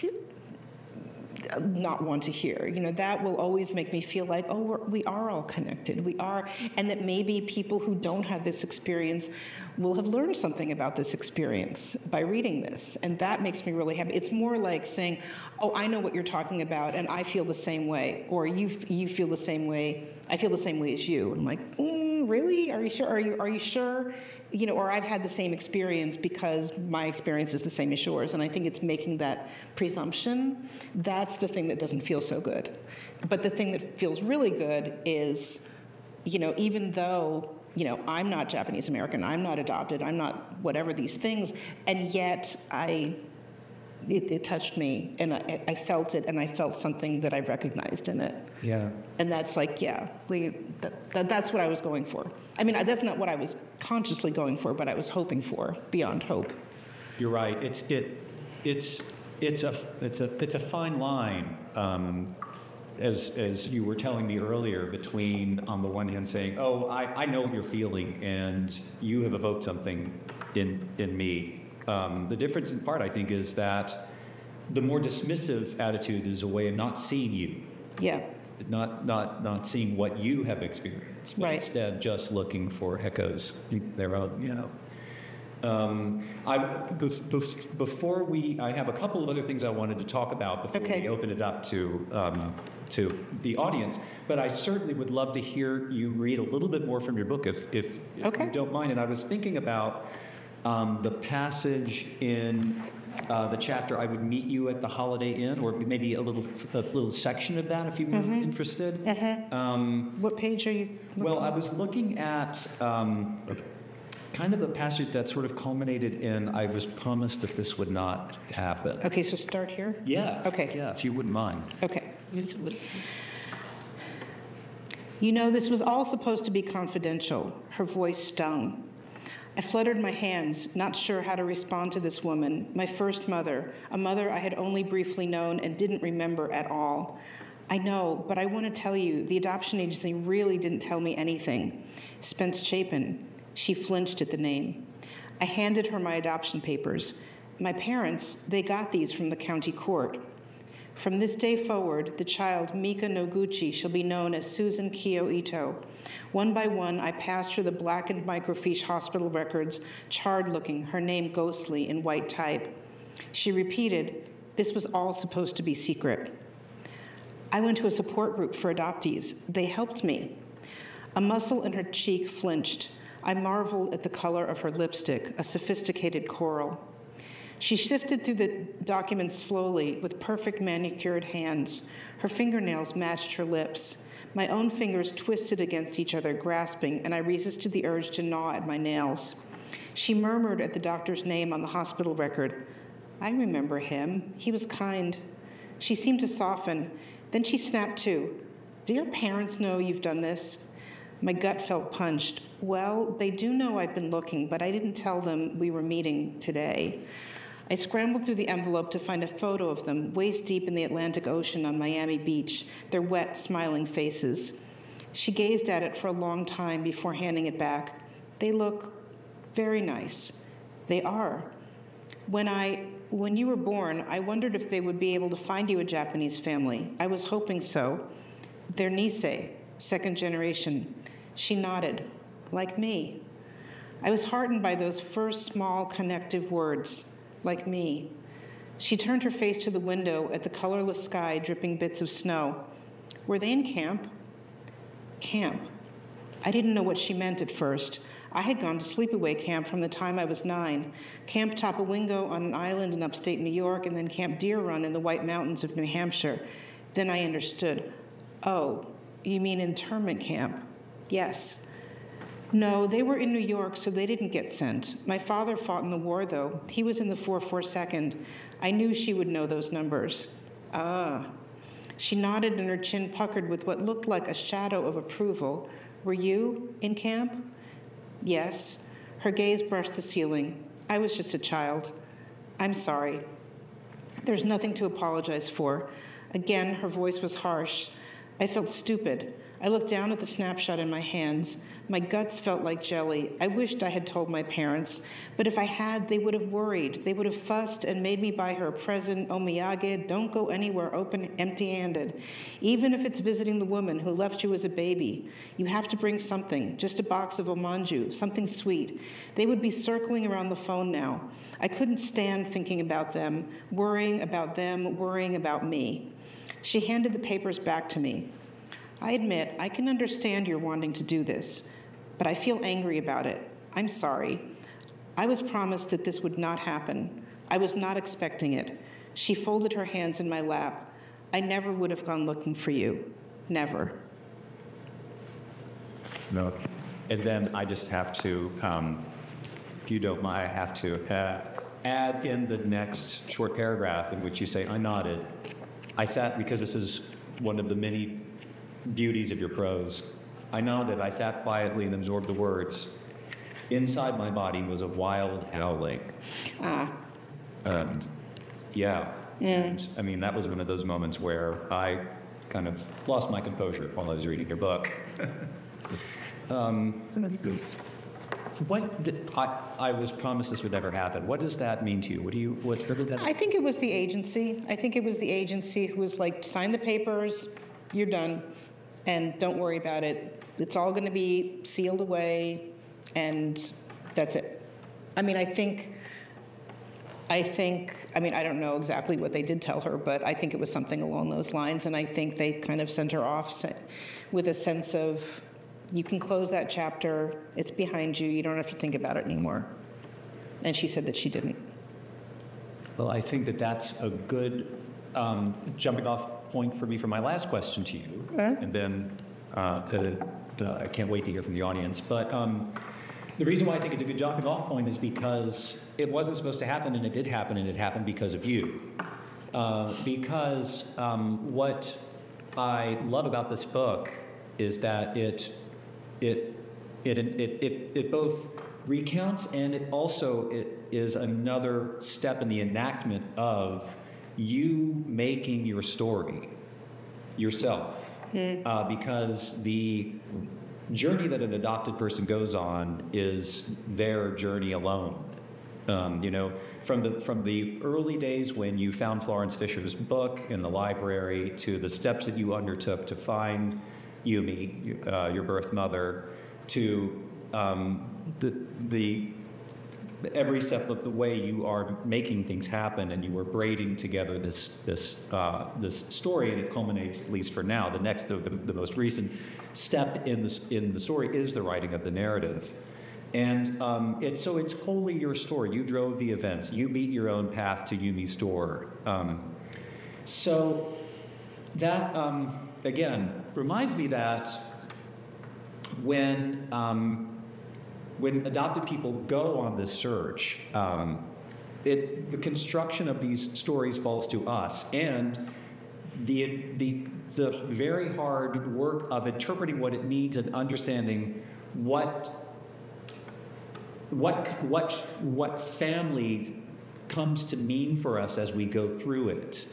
not want to hear. You know, that will always make me feel like, oh, we are all connected. We are, and that maybe people who don't have this experience will have learned something about this experience by reading this, and that makes me really happy. It's more like saying, oh, I know what you're talking about, and I feel the same way, or you feel the same way. I feel the same way as you. I'm like, really? Are you sure? Are you sure? You know, or I've had the same experience because my experience is the same as yours. And I think it's making that presumption, that's the thing that doesn't feel so good. But the thing that feels really good is, you know, even though, you know, I'm not Japanese American, I'm not adopted, I'm not whatever these things, and yet it touched me, and I felt it, and I felt something that I recognized in it. Yeah. And that's like, yeah, that's what I was going for. I mean, that's not what I was consciously going for, but I was hoping for, beyond hope. You're right. It's a fine line, as you were telling me earlier, between, on the one hand, saying, oh, I know what you're feeling, and you have evoked something in me. The difference in part, I think, is that the more dismissive attitude is a way of not seeing you Yeah. Not seeing what you have experienced, but Right. instead just looking for echoes thereof. I have a couple of other things I wanted to talk about before Okay. we open it up to the audience. But I certainly would love to hear you read a little bit more from your book, if Okay. you don't mind. And I was thinking about the passage in the chapter, "I would meet you at the Holiday Inn," or maybe a little section of that, if you were interested. What page are you looking Well, I was looking at kind of a passage that sort of culminated in, "I was promised that this would not happen." Okay, so start here? Yeah. Okay. Yeah, if you wouldn't mind. Okay. You know, this was all supposed to be confidential. Her voice stung. I fluttered my hands, not sure how to respond to this woman, my first mother, a mother I had only briefly known and didn't remember at all. I know, but I want to tell you, the adoption agency really didn't tell me anything. Spence Chapin. She flinched at the name. I handed her my adoption papers. My parents, they got these from the county court. From this day forward, the child, Mika Noguchi, shall be known as Susan Kiyo Ito. One by one, I passed her the blackened microfiche hospital records, charred-looking, her name ghostly in white type. She repeated, "This was all supposed to be secret." I went to a support group for adoptees. They helped me. A muscle in her cheek flinched. I marveled at the color of her lipstick, a sophisticated coral. She sifted through the documents slowly with perfect manicured hands. Her fingernails matched her lips. My own fingers twisted against each other, grasping, and I resisted the urge to gnaw at my nails. She murmured at the doctor's name on the hospital record. I remember him. He was kind. She seemed to soften. Then she snapped to. Do your parents know you've done this? My gut felt punched. Well, they do know I've been looking, but I didn't tell them we were meeting today. I scrambled through the envelope to find a photo of them, waist deep in the Atlantic Ocean on Miami Beach, their wet, smiling faces. She gazed at it for a long time before handing it back. They look very nice. They are. When you were born, I wondered if they would be able to find you a Japanese family. I was hoping so. They're Nisei, second generation. She nodded. Like me. I was heartened by those first small connective words. Like me. She turned her face to the window at the colorless sky dripping bits of snow. Were they in camp? Camp. I didn't know what she meant at first. I had gone to sleepaway camp from the time I was 9. Camp Topawingo on an island in upstate New York, and then Camp Deer Run in the White Mountains of New Hampshire. Then I understood. Oh, you mean internment camp? Yes. No, they were in New York, so they didn't get sent. My father fought in the war, though. He was in the 442nd. I knew she would know those numbers. Ah. She nodded and her chin puckered with what looked like a shadow of approval. Were you in camp? Yes. Her gaze brushed the ceiling. I was just a child. I'm sorry. There's nothing to apologize for. Again, her voice was harsh. I felt stupid. I looked down at the snapshot in my hands. My guts felt like jelly. I wished I had told my parents, but if I had, they would have worried. They would have fussed and made me buy her a present, omiyage. Don't go anywhere empty-handed. Even if it's visiting the woman who left you as a baby, you have to bring something, just a box of omanju, something sweet. They would be circling around the phone now. I couldn't stand thinking about them, worrying about me. She handed the papers back to me. I admit, I can understand your wanting to do this, but I feel angry about it. I'm sorry. I was promised that this would not happen. I was not expecting it. She folded her hands in my lap. I never would have gone looking for you. Never. No. And then I just have to, if you don't mind, I have to add in the next short paragraph in which you say, I nodded. I sat, because this is one of the many beauties of your prose. I nodded, I sat quietly and absorbed the words. Inside my body was a wild howling. And yeah. And I mean, that was one of those moments where I kind of lost my composure while I was reading your book. I was promised this would never happen. What does that mean to you? What did that? I think it was the agency. I think it was the agency who was like, sign the papers, You're done. And don't worry about it. It's all going to be sealed away, and that's it. I mean, I don't know exactly what they did tell her, but I think it was something along those lines, and I think they kind of sent her off with a sense of, you can close that chapter, it's behind you, you don't have to think about it anymore. And she said that she didn't. Well, I think that that's a good jumping off point for me for my last question to you. And then I can't wait to hear from the audience. But the reason why I think it's a good jumping off point is because it wasn't supposed to happen, and it did happen, and it happened because of you. Because what I love about this book is that it both recounts, and it is another step in the enactment of you making your story yourself. Because the journey that an adopted person goes on is their journey alone. You know, from the early days when you found Florence Fisher's book in the library, to the steps that you undertook to find Yumi, your birth mother, to every step of the way you are making things happen, and you are braiding together this story, and it culminates, at least for now, the most recent step in the story is the writing of the narrative. And it's wholly your story. You drove the events. You beat your own path to Yumi's door. So that, again, reminds me that when adopted people go on this search, the construction of these stories falls to us, and the very hard work of interpreting what it means and understanding what family comes to mean for us as we go through it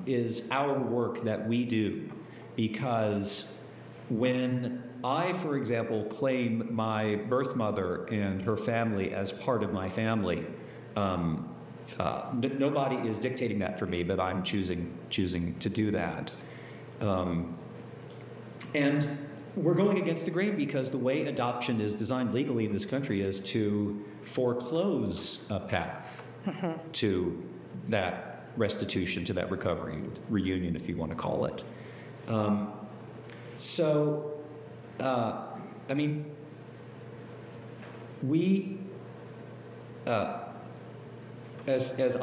is our work that we do. Because when I, for example, claim my birth mother and her family as part of my family, nobody is dictating that for me, but I'm choosing to do that. And we're going against the grain, because the way adoption is designed legally in this country is to foreclose a path to that restitution, to that recovery, reunion, if you want to call it. I mean, we, as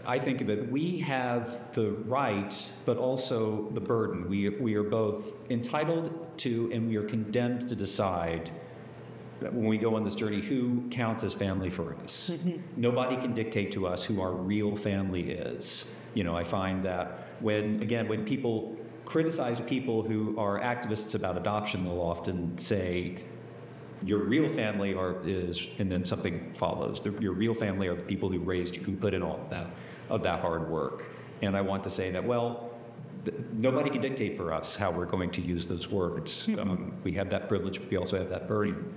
I think of it, we have the right, but also the burden. We are both entitled to, and we are condemned to decide that when we go on this journey, who counts as family for us. Nobody can dictate to us who our real family is. You know, I find that when people criticize people who are activists about adoption, they'll often say, your real family is, and then something follows. Your real family are the people who raised you, who put in all of that hard work. And I want to say that, well, nobody can dictate for us how we're going to use those words. We have that privilege, but we also have that burden.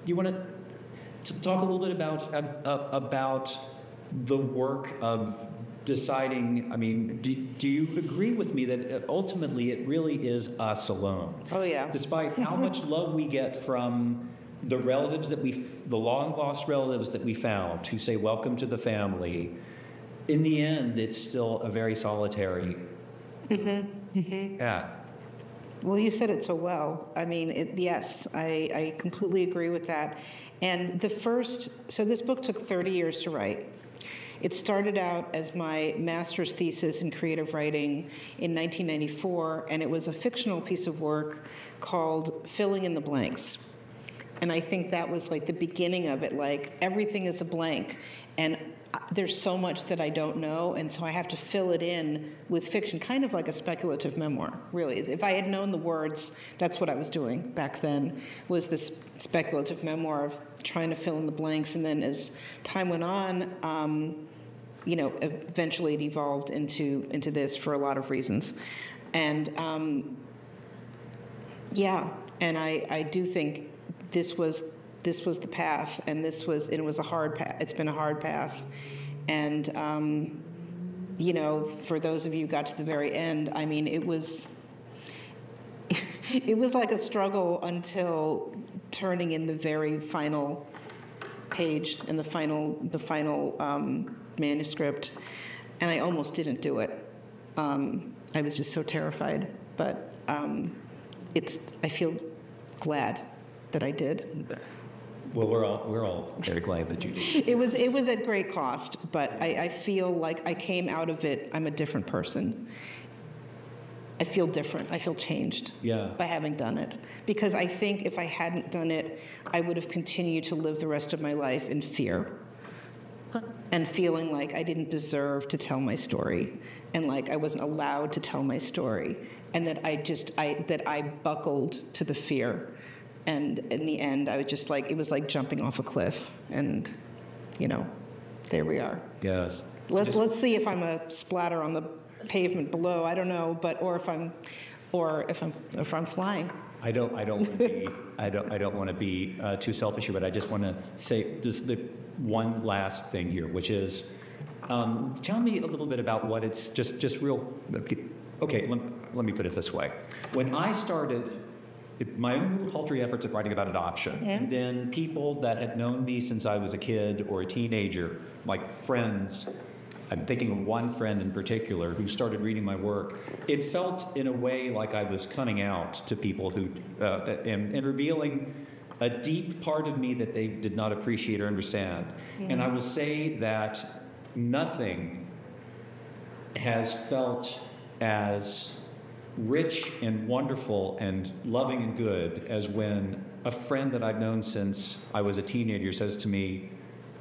You want to talk a little bit about the work of deciding, I mean, do you agree with me that ultimately it really is us alone? Oh, yeah. Despite how much love we get from the relatives the long-lost relatives that we found, who say, welcome to the family, in the end, it's still a very solitary yeah. Well, you said it so well. I mean, yes, I completely agree with that. And so this book took 30 years to write. It started out as my master's thesis in creative writing in 1994, and it was a fictional piece of work called Filling in the Blanks. And I think that was like the beginning of it, like everything is a blank, and there's so much that I don't know, and so I have to fill it in with fiction, kind of like a speculative memoir, really. If I had known the words, that's what I was doing back then, was this speculative memoir of trying to fill in the blanks. And then as time went on, eventually it evolved into this for a lot of reasons. And and I do think this was the path, and it was a hard path. It's been a hard path, and you know, for those of you who got to the very end, I mean, it was like a struggle until turning in the very final page and the final manuscript, and I almost didn't do it. I was just so terrified, but I feel glad that I did. Well, we're all very glad that you did. It was at great cost, but I feel like I came out of it, I'm a different person. I feel different. I feel changed by having done it. Because I think if I hadn't done it, I would have continued to live the rest of my life in fear and feeling like I didn't deserve to tell my story and like I wasn't allowed to tell my story and that I buckled to the fear. And in the end, I was just like, it was like jumping off a cliff. And, you know, there we are. Yes. Let's see if I'm a splatter on the pavement below. I don't know, but or if I'm flying. I don't want to be too selfish here, but I just want to say this the one last thing here, which is tell me a little bit about what it's just real. Okay, let me put it this way. When I started my own paltry efforts at writing about adoption, and then people that had known me since I was a kid or a teenager, like friends. I'm thinking of one friend in particular who started reading my work. It felt in a way like I was coming out to people who, and revealing a deep part of me that they did not appreciate or understand. And I will say that nothing has felt as rich and wonderful and loving and good as when a friend that I've known since I was a teenager says to me,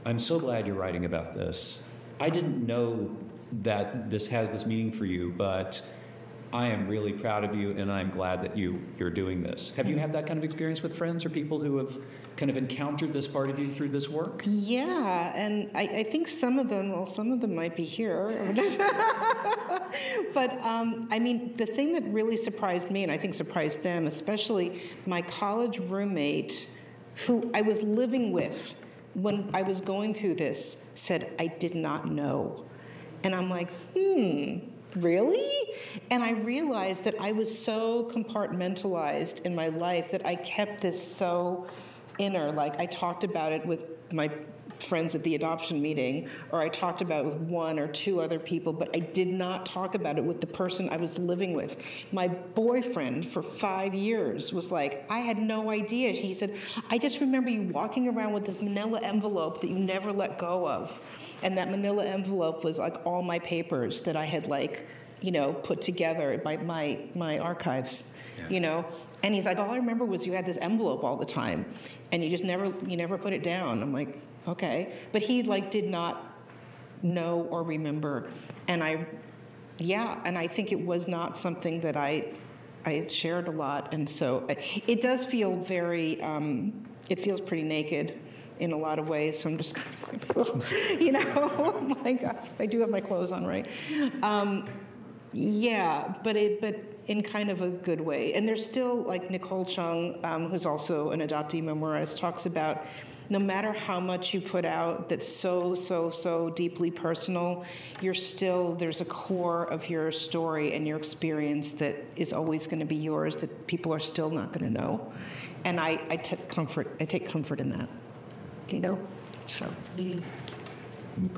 "I'm so glad you're writing about this. I didn't know that this has this meaning for you, but I am really proud of you, and I'm glad that you're doing this." Have you had that kind of experience with friends or people who have kind of encountered this part of you through this work? Yeah, and I think some of them might be here. But I mean, the thing that really surprised me, and I think surprised them, especially my college roommate, who I was living with when I was going through this, said, "I did not know." And I'm like, really? And I realized that I was so compartmentalized in my life that I kept this so inner. Like I talked about it with my friends at the adoption meeting, or I talked about it with one or two other people, but I did not talk about it with the person I was living with. My boyfriend for 5 years was like, I had no idea. He said, "I just remember you walking around with this manila envelope that you never let go of." And that manila envelope was like all my papers that I had like, you know, put together by my archives, you know. And he's like, "All I remember was you had this envelope all the time, and you never put it down." I'm like, okay. But he like did not know or remember. And I think it was not something that I shared a lot. And so it does feel very, it feels pretty naked in a lot of ways. So I'm just kind of like, you know, oh my God, I do have my clothes on, right? Yeah, but in kind of a good way. And there's still, like Nicole Chung, who's also an adoptee memoirist, talks about no matter how much you put out that's so deeply personal, there's a core of your story and your experience that is always going to be yours that people are still not going to know. And I take comfort in that, you know, so.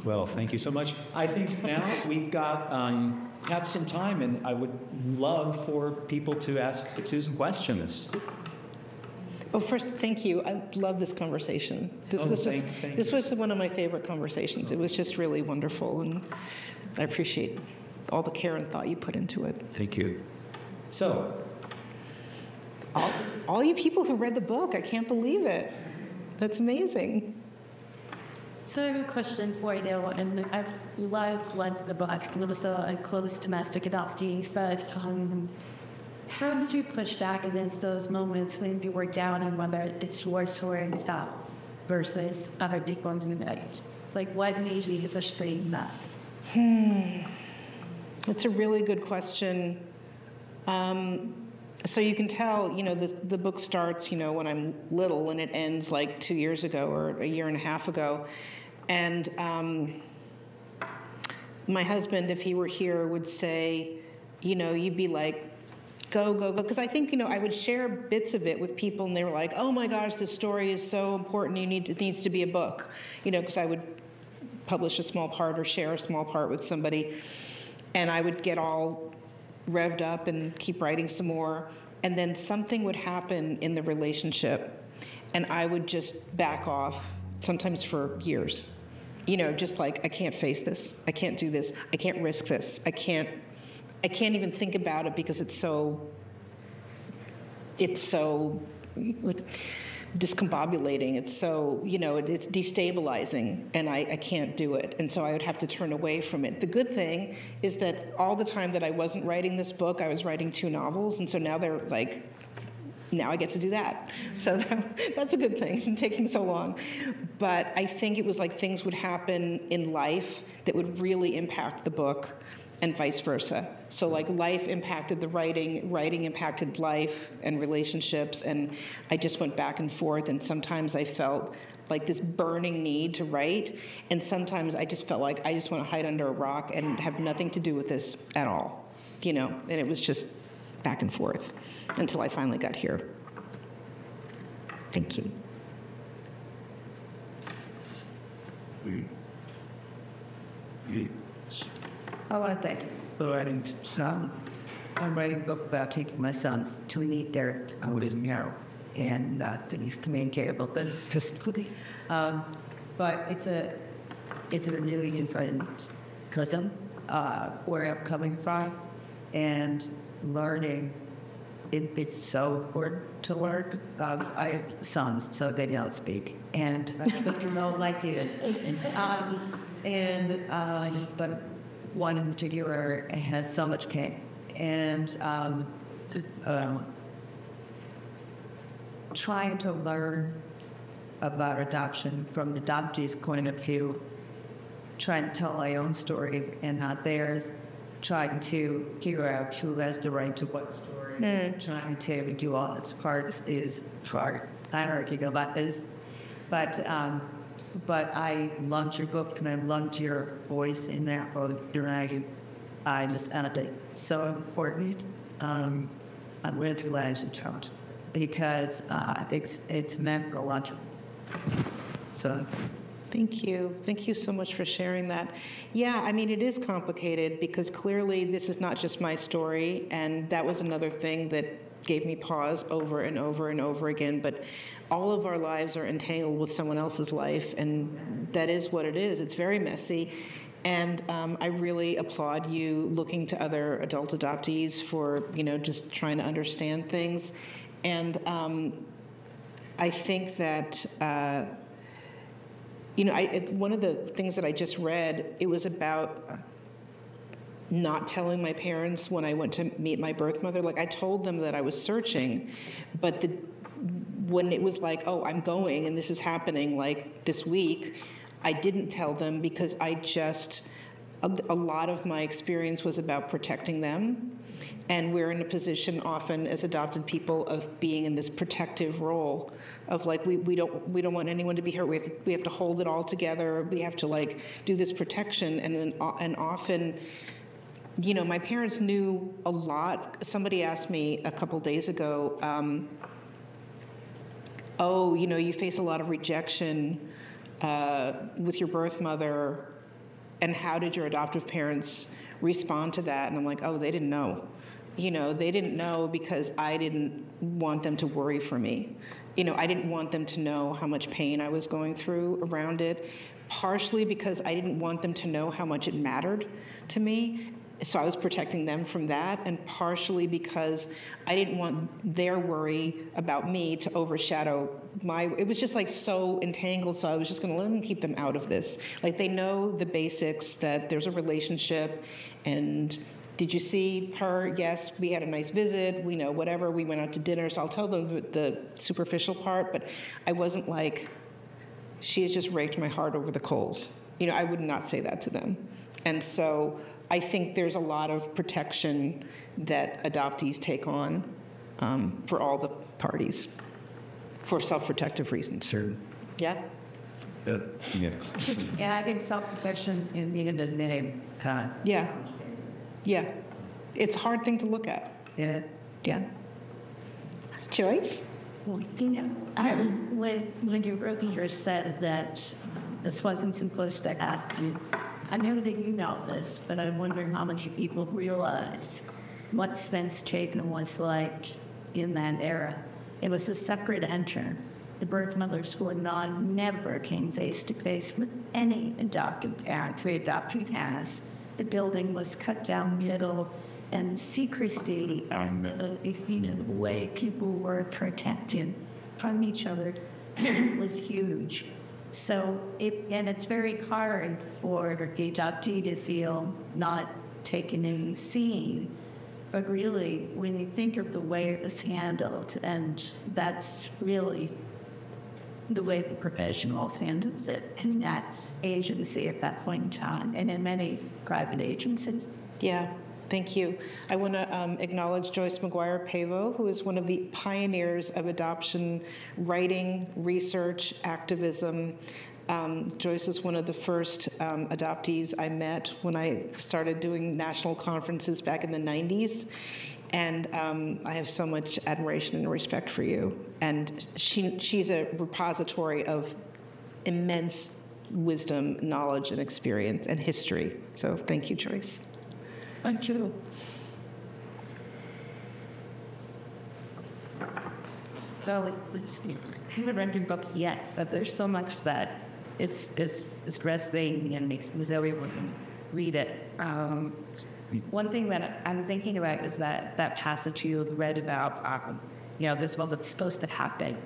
Well, thank you so much. I think now we've got have some time, and I would love for people to ask Susan questions. Oh, first, thank you. I love this conversation. This was one of my favorite conversations. It was just really wonderful, and I appreciate all the care and thought you put into it. Thank you. So, all you people who read the book, I can't believe it. That's amazing. So I have a question for you, and I've loved the book, and also a close domestic adoptee, but how did you push back against those moments when you were down on whether it's your story to stop versus other people in the night? Like, what made you push through that? That's a really good question. So you can tell, you know, the book starts, you know, when I'm little, and it ends like 2 years ago or a year and a half ago. And my husband, if he were here, would say, you'd be like, go, go, go. Because I think, I would share bits of it with people, and they were like, oh my gosh, this story is so important, it needs to be a book. Because I would publish a small part or share a small part with somebody, and I would get all revved up and keep writing some more, and then something would happen in the relationship, and I would just back off, sometimes for years. Just like, I can't face this, I can't do this, I can't risk this, I can't even think about it because it's so like discombobulating. It's so, it's destabilizing, and I can't do it. And so I would have to turn away from it. The good thing is that all the time that I wasn't writing this book, I was writing 2 novels, and so now they're like, now I get to do that. So that's a good thing, taking so long. But I think it was like things would happen in life that would really impact the book, and vice versa. So like life impacted the writing, writing impacted life and relationships, and I just went back and forth, and sometimes I felt like this burning need to write, and sometimes I just felt like I just want to hide under a rock and have nothing to do with this at all, and it was just back and forth until I finally got here. Thank you. I want to thank you for writing some. I'm writing a book about taking my sons to meet their narrow and things communicate about that specifically. But it's a really different cousin where I'm coming from, and learning. It's so important to learn. I have sons, so they don't speak, and I speak to them like you. But one in particular has so much pain, and trying to learn about adoption from the adoptee's point of view, trying to tell my own story and not theirs, trying to figure out who has the right to what story, trying to do all its parts is hard. I don't argue about this, but I loved your book, and I loved your voice in that book. I just found it so important. I'm really glad you chose, because it's meant for a lot. So. Thank you. Thank you so much for sharing that. Yeah, I mean, it is complicated because clearly this is not just my story, and that was another thing that gave me pause over and over and over again. But all of our lives are entangled with someone else's life, and that is what it is. It's very messy. And I really applaud you looking to other adult adoptees for, just trying to understand things. And I think that one of the things that I just read, it was about not telling my parents when I went to meet my birth mother. Like, I told them that I was searching, but when it was like, oh, I'm going and this is happening like this week, I didn't tell them because a lot of my experience was about protecting them. And we're in a position often as adopted people of being in this protective role of like, we don't want anyone to be hurt. We have to hold it all together. We have to like do this protection. And often, my parents knew a lot. Somebody asked me a couple days ago, you face a lot of rejection with your birth mother, and how did your adoptive parents respond to that? And I'm like, oh, they didn't know. They didn't know because I didn't want them to worry for me. I didn't want them to know how much pain I was going through around it, partially because I didn't want them to know how much it mattered to me. So I was protecting them from that, and partially because I didn't want their worry about me to overshadow it was just like so entangled, so I was just gonna let them keep them out of this. Like, they know the basics, that there's a relationship, and did you see her? Yes, we had a nice visit, whatever, we went out to dinner, so I'll tell them the superficial part, but I wasn't like, she has just raked my heart over the coals. I would not say that to them. And so I think there's a lot of protection that adoptees take on for all the parties, for self-protective reasons. Sure. Yeah? Yeah. Yeah, I think self-protection in the end of the name. Yeah. Yeah. It's a hard thing to look at. Yeah. Yeah. Joyce? Well, when you earlier said that this wasn't simplistic, I know that you know this, but I'm wondering how many people realize what Spence Chapin was like in that era. It was a separate entrance. The birth mothers never came face to face with any adopted parent who adopted has. The building was cut down middle, and secrecy and the way people were protected from each other was huge. So it's very hard for the adoptee to feel not taken in and seen. But really, when you think of the way it was handled, and that's really the way the professionals handled it in that agency at that point in time, and in many private agencies. Yeah, thank you. I want to acknowledge Joyce McGuire-Pavo, who is one of the pioneers of adoption writing, research, activism. Joyce is one of the first adoptees I met when I started doing national conferences back in the 90s. And I have so much admiration and respect for you. And she's a repository of immense wisdom, knowledge, and experience, and history. So thank you, Joyce. Thank you. So, I haven't read your book yet, but there's so much that it's resonating and makes everyone read it. One thing that I'm thinking about is that passage you read about, this wasn't supposed to happen.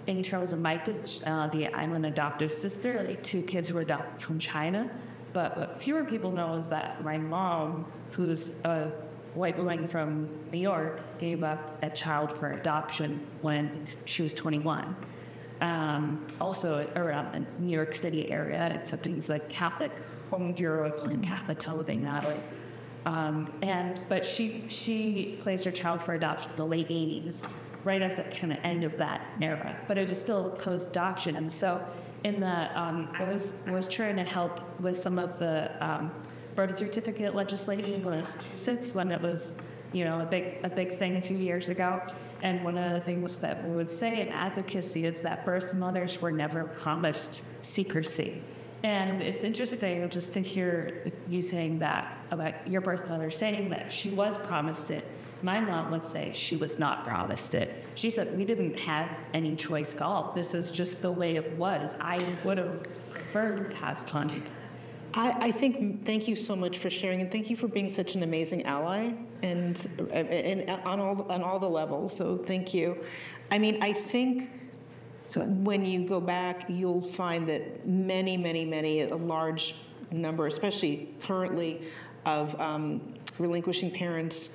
In terms of my kids, I'm an adoptive sister. Like 2 kids were adopted from China. But what fewer people know is that my mom, who's a white woman from New York, gave up a child for adoption when she was 21. Also around the New York City area, except things like Catholic Home Bureau and Catholic Television Natalie. But she placed her child for adoption in the late 80s, right at the kind of end of that era. But it was still post-adoption, and so in the I was trying to help with some of the birth certificate legislation when it was a big thing a few years ago. And one of the things that we would say in advocacy is that birth mothers were never promised secrecy. And it's interesting just to hear you saying that about your birth mother saying that she was promised it. My mom would say she was not promised it. She said, we didn't have any choice call. This is just the way it was. I would have preferred to have time. I think, thank you so much for sharing, and thank you for being such an amazing ally, and on all the levels, so thank you. I mean, I think when you go back, you'll find that a large number, especially currently, of relinquishing parents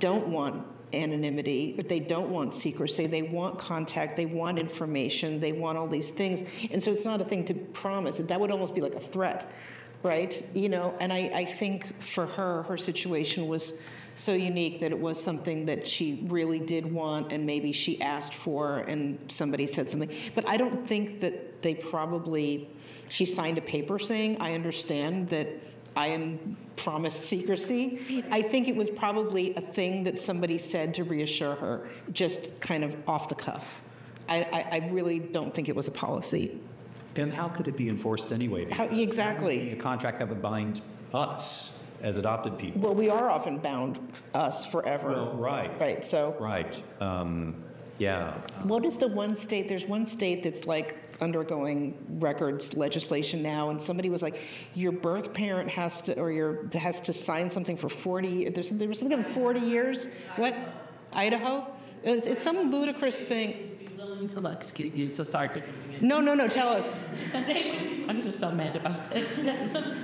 don't want anonymity, but they don't want secrecy, they want contact, they want information, they want all these things. And so it's not a thing to promise. That would almost be like a threat, right? And I think for her situation was so unique that it was something that she really did want, and maybe she asked for and somebody said something. But I don't think that she signed a paper saying, I understand that I am promised secrecy. I think it was probably a thing that somebody said to reassure her, just kind of off the cuff. I really don't think it was a policy. And how could it be enforced anyway? Exactly. A contract that would bind us as adopted people. Well, we are often bound, us, forever. Well, right. Right, so. Right. Yeah. What is the one state? There's one state that's like undergoing records legislation now, and somebody was like, your birth parent has to sign something for 40. There was something like 40 years. What? Idaho? It's some ludicrous thing. Excuse me, so sorry. No, tell us. I'm just so mad about this.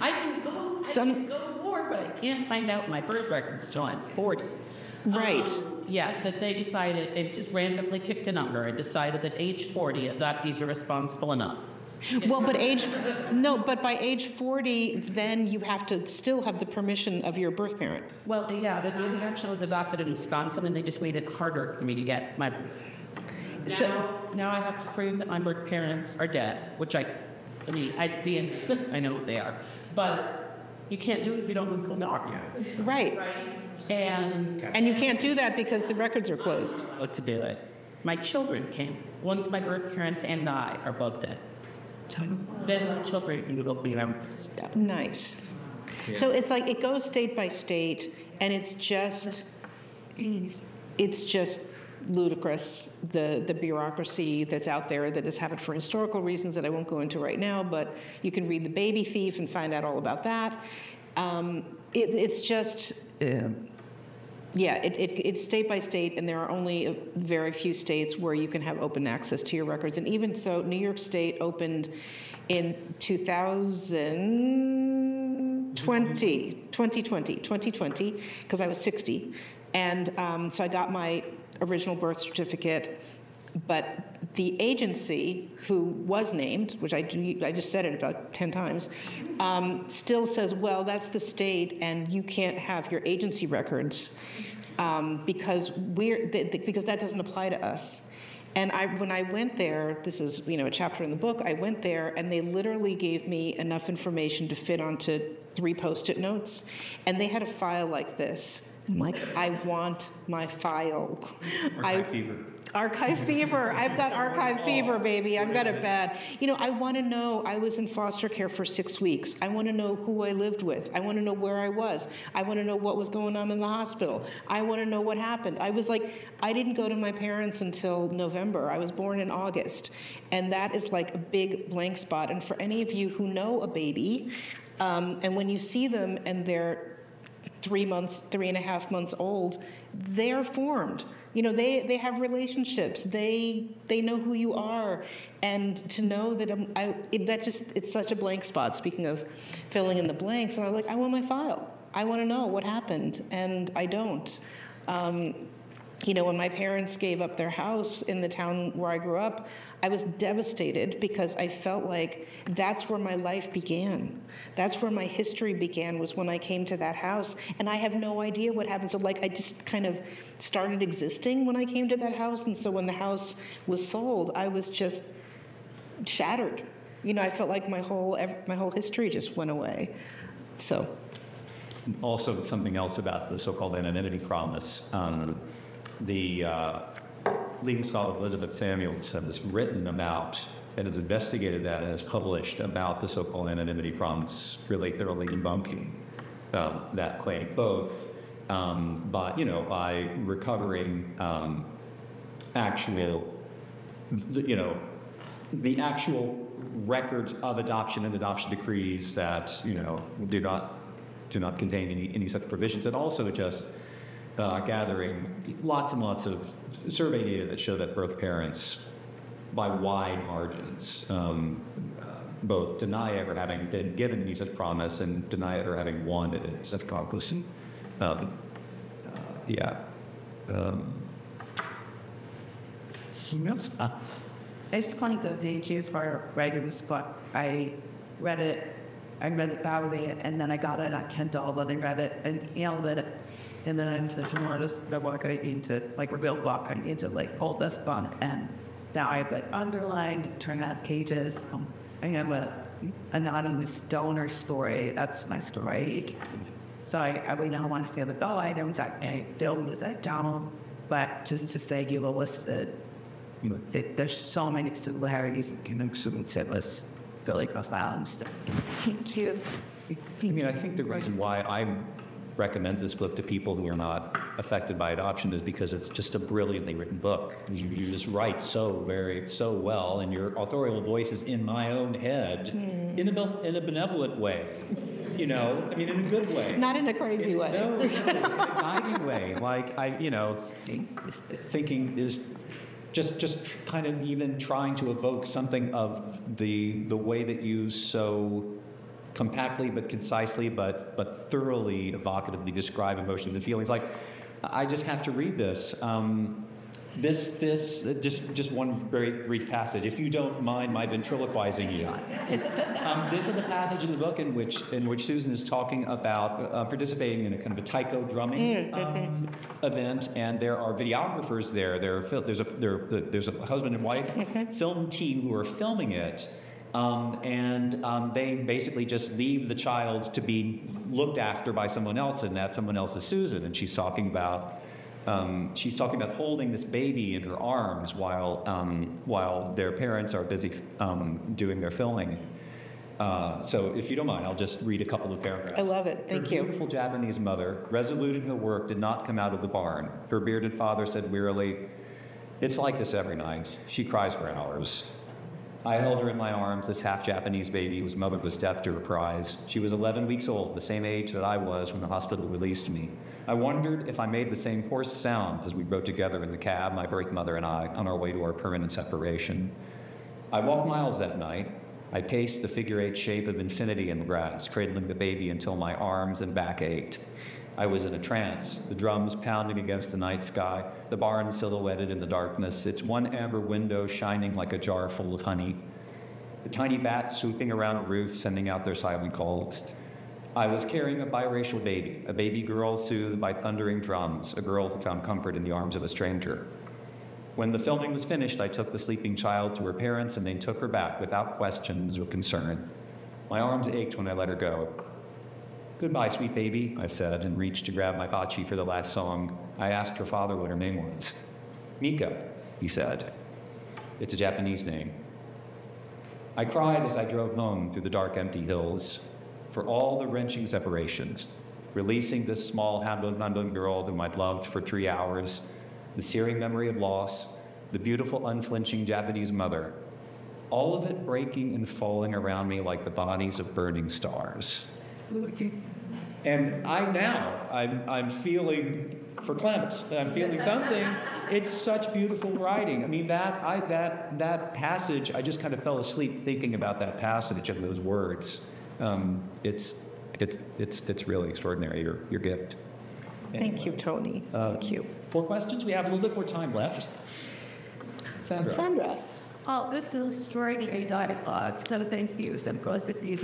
I can go more, but I can't find out my birth records until I'm 40. Right. Yes, but they just randomly picked a number and decided that age 40, adoptees are responsible enough. Well, but by age 40, then you have to still have the permission of your birth parent. Well, yeah, the baby actually was adopted in Wisconsin, and they just made it harder for me to get my. Now I have to prove that my birth parents are dead, which I mean, at the end, I know what they are. But you can't do it if you don't legal know. Right. And you can't do that because the records are closed. What to do it. My children came. Once my birth parents and I are both dead. Then my children can go be members. Nice. So it's like it goes state by state, and it's just ludicrous, the bureaucracy that's out there that has happened for historical reasons that I won't go into right now, but you can read The Baby Thief and find out all about that. It's just, it's state by state, and there are only very few states where you can have open access to your records. And even so, New York State opened in 2020, because I was 60. And so I got my original birth certificate, but the agency who was named, which I just said it about 10 times, still says, well, that's the state, and you can't have your agency records because that doesn't apply to us. And when I went there, this is a chapter in the book, I went there and they literally gave me enough information to fit onto 3 Post-it notes, and they had a file like this. I'm like, I want my file. Archive fever. Archive fever. I've got archive fever, baby. I've got it bad. I want to know. I was in foster care for 6 weeks. I want to know who I lived with. I want to know where I was. I want to know what was going on in the hospital. I want to know what happened. I didn't go to my parents until November. I was born in August. And that is like a big blank spot. And for any of you who know a baby, and when you see them and they're 3.5 months old, they're formed. They have relationships. They know who you are, and to know that it's such a blank spot. Speaking of filling in the blanks, and I'm like, I want my file. I want to know what happened, and I don't. When my parents gave up their house in the town where I grew up, I was devastated because I felt like that's where my life began. That's where my history began, was when I came to that house. And I have no idea what happened. So I just kind of started existing when I came to that house. And so when the house was sold, I was just shattered. I felt like my whole history just went away. So. Also, something else about the so-called anonymity promise. The leading scholar Elizabeth Samuels has written about and has investigated that and has published about the so-called anonymity promise, really thoroughly debunking that claim, both by recovering the actual records of adoption and adoption decrees that do not contain any such provisions, and also just gathering lots and lots of survey data that show that birth parents, by wide margins, both deny ever having been given any such promise and deny ever having wanted it, such conclusion. It's funny that the accused for writing this book. I read it badly, and then I got it on Kindle, and I read it and nailed it. And then I'm tomorrow the book I need to a real book. I need to hold this book, and now I have underlined, turn out pages. I have an anonymous donor story. That's my story. So I now want to say I don't exactly don't use that down, but just to say you listed. There's so many similarities and connections. It was really profound stuff. Thank you. I think the reason why I recommend this book to people who are not affected by adoption is because it's just a brilliantly written book. You just write so well, and your authorial voice is in my own head in a benevolent way. In a good way. Not in a crazy way. No, in a guiding way. Thinking is just kind of even trying to evoke something of the way that you so compactly but concisely but thoroughly evocatively describe emotions and feelings. I just have to read this. Just one very brief passage, if you don't mind my ventriloquizing you. This is the passage in the book in which Susan is talking about participating in a kind of a taiko drumming event, and there are videographers there. There's a husband and wife film team who are filming it, and they basically just leave the child to be looked after by someone else, and that someone else is Susan, and she's talking about holding this baby in her arms while their parents are busy doing their filming. So if you don't mind, I'll just read a couple of paragraphs. I love it. Thank you. Her beautiful Japanese mother, resolute in her work, did not come out of the barn. Her bearded father said wearily, "It's like this every night. She cries for hours." I held her in my arms, this half-Japanese baby whose mother was deaf to her cries. She was 11 weeks old, the same age that I was when the hospital released me. I wondered if I made the same hoarse sounds as we rode together in the cab, my birth mother and I, on our way to our permanent separation. I walked miles that night. I paced the figure-8 shape of infinity in the grass, cradling the baby until my arms and back ached. I was in a trance, the drums pounding against the night sky, the barn silhouetted in the darkness, its one amber window shining like a jar full of honey, the tiny bats swooping around the roof, sending out their silent calls. I was carrying a biracial baby, a baby girl soothed by thundering drums, a girl who found comfort in the arms of a stranger. When the filming was finished, I took the sleeping child to her parents, and they took her back without questions or concern. My arms ached when I let her go. "Goodbye, sweet baby," I said, and reached to grab my bachi for the last song. I asked her father what her name was. "Mika," he said. "It's a Japanese name." I cried as I drove home through the dark, empty hills. For all the wrenching separations, releasing this small Handon girl whom I'd loved for 3 hours, the searing memory of loss, the beautiful, unflinching Japanese mother, all of it breaking and falling around me like the bodies of burning stars. And I'm feeling verklempt. I'm feeling something. It's such beautiful writing. I mean, that passage, I just kind of fell asleep thinking about that passage and those words. It's really extraordinary, your gift. Thank you, Tony. Thank you. 4 questions. We have a little bit more time left. Sandra. Oh, this is extraordinary dialogue, so thank you. So goes with you.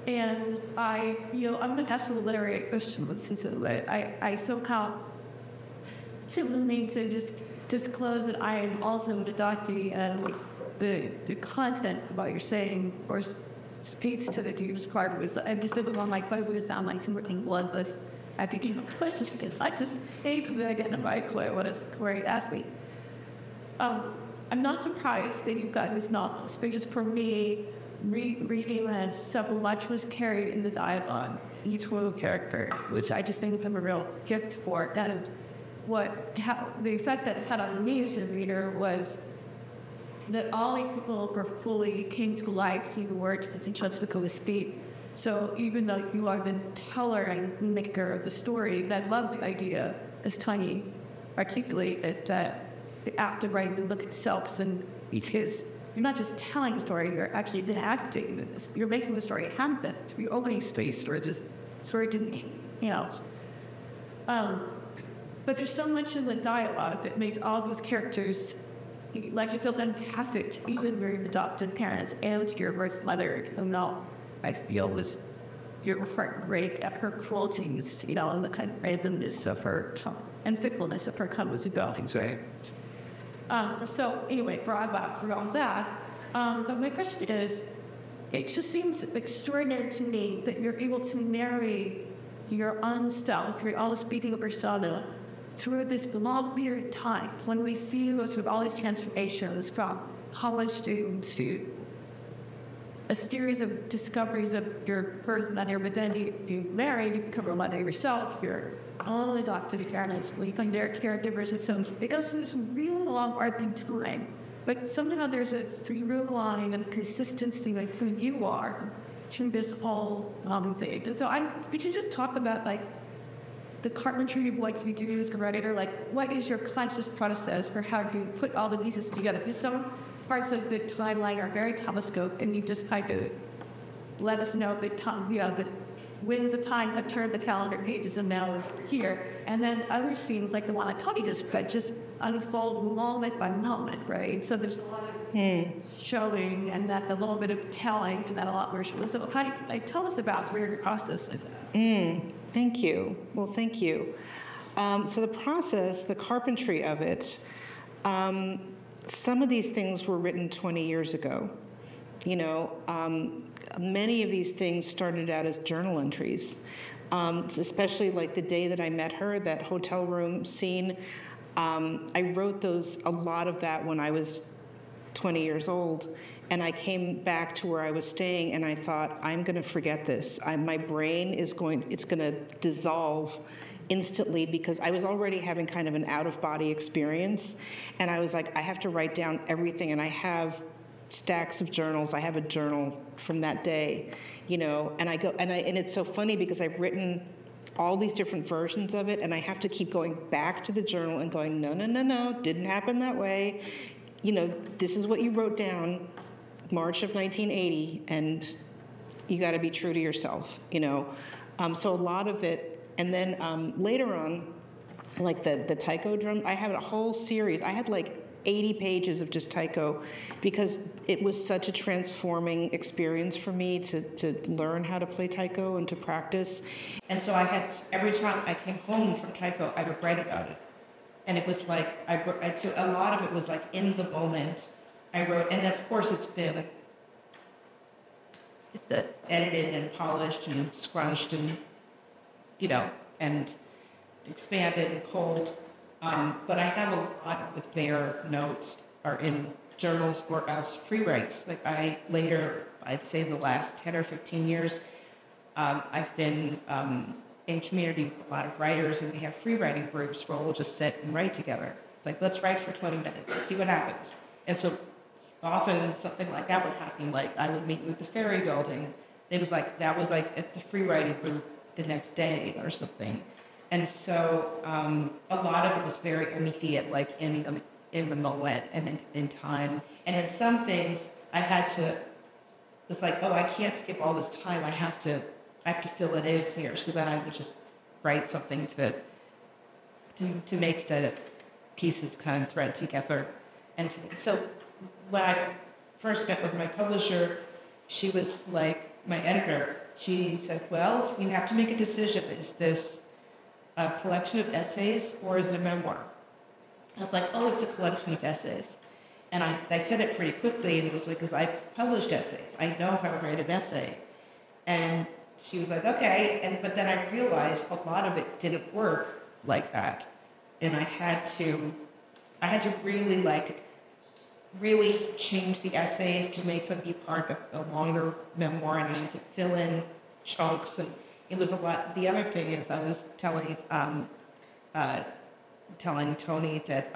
And I'm going to ask you a literary question with Susan, but I somehow simply need to just disclose that I am also an adoptee, and the content of what you're saying, of course, speaks to the deepest part of it. I'm just thinking on my quote would sound like something bloodless at the beginning of the question, because I just able identify clear what is where he asked me. I'm not surprised that you've got this novel, because for me, reading it, so much was carried in the dialogue, each little character, which I just think I'm a real gift for. That the effect that it had on me as a reader was that all these people were fully came to life through the words that each other could speak. So even though you are the teller and maker of the story, that love the idea, as Tony articulated, that the act of writing the book itself, and because you're not just telling a story, you're actually enacting this. You're making the story happen. You're opening space for the story to, but there's so much in the dialogue that makes all those characters, like, you feel empathic, even your adopted parents and your birth mother, I feel was your heartbreak at her cruelties, and the kind of randomness of her and fickleness of her coming. So anyway, broad box around that. But my question is, it just seems extraordinary to me that you're able to narrate your own self, your own speaking persona, through this long period of time, when we see you go through all these transformations from college students to a series of discoveries of your birth mother, but then you marry, you become a mother yourself, your own adopted parents, we become their caregivers, and so it goes through this really long arc in time. But somehow there's a through line and consistency like who you are to this whole thing. And so could you just talk about the carpentry of what you do as a writer, what is your conscious process for how you put all the pieces together? Because some parts of the timeline are very telescoped, and you just kind of let us know the winds of time have turned the calendar pages and now we're here. And then other scenes, like the one I taught you, just unfold moment by moment, right? So there's a lot of showing and that's a little bit of telling and that a lot more. So how do you, tell us about where your process of that? Thank you. Well, thank you. So the process, the carpentry of it, some of these things were written 20 years ago. You know, many of these things started out as journal entries, especially like the day that I met her, that hotel room scene. I wrote a lot of that when I was 20 years old, and I came back to where I was staying, and I thought, I'm going to forget this. My brain it's going to dissolve instantly because I was already having kind of an out-of-body experience, and I was like, I have to write down everything, and I have stacks of journals. I have a journal from that day, you know, and and it's so funny because I've written all these different versions of it, and I have to keep going back to the journal and going, no, didn't happen that way. You know, this is what you wrote down March of 1980, and you got to be true to yourself, you know. So a lot of it, and then later on, like the taiko drum, I have a whole series. I had like 80 pages of just taiko because it was such a transforming experience for me to learn how to play taiko and to practice. And so every time I came home from taiko, I would write about it. And it was like, so a lot of it was like in the moment I wrote, and of course it's edited and polished and scrunched and, you know, and expanded and pulled. But I have a lot of their notes are in journals or as free writes. Like I'd say the last 10 or 15 years, I've been in community with a lot of writers, and we have free writing groups where we'll just sit and write together. Like, let's write for 20 minutes, let's see what happens. And so often something like that would happen. Like I would meet with the Ferry Building. That was like at the free writing group the next day or something. And so a lot of it was very immediate, like in the moment and in time. And in some things, I had to. It's like, oh, I can't skip all this time. I have to fill it in here. So then I would just write something to make the pieces kind of thread together. And so when I first met with my publisher, she was like my editor. She said, well, you have to make a decision. Is this a collection of essays or is it a memoir? I was like, oh, it's a collection of essays. And I said it pretty quickly, and it was because I've published essays. I know how to write an essay. And she was like, okay. But then I realized a lot of it didn't work like that. And I had to really change the essays to make them be part of a longer memoir, and I had to fill in chunks, and it was a lot. The other thing is, I was telling Tony that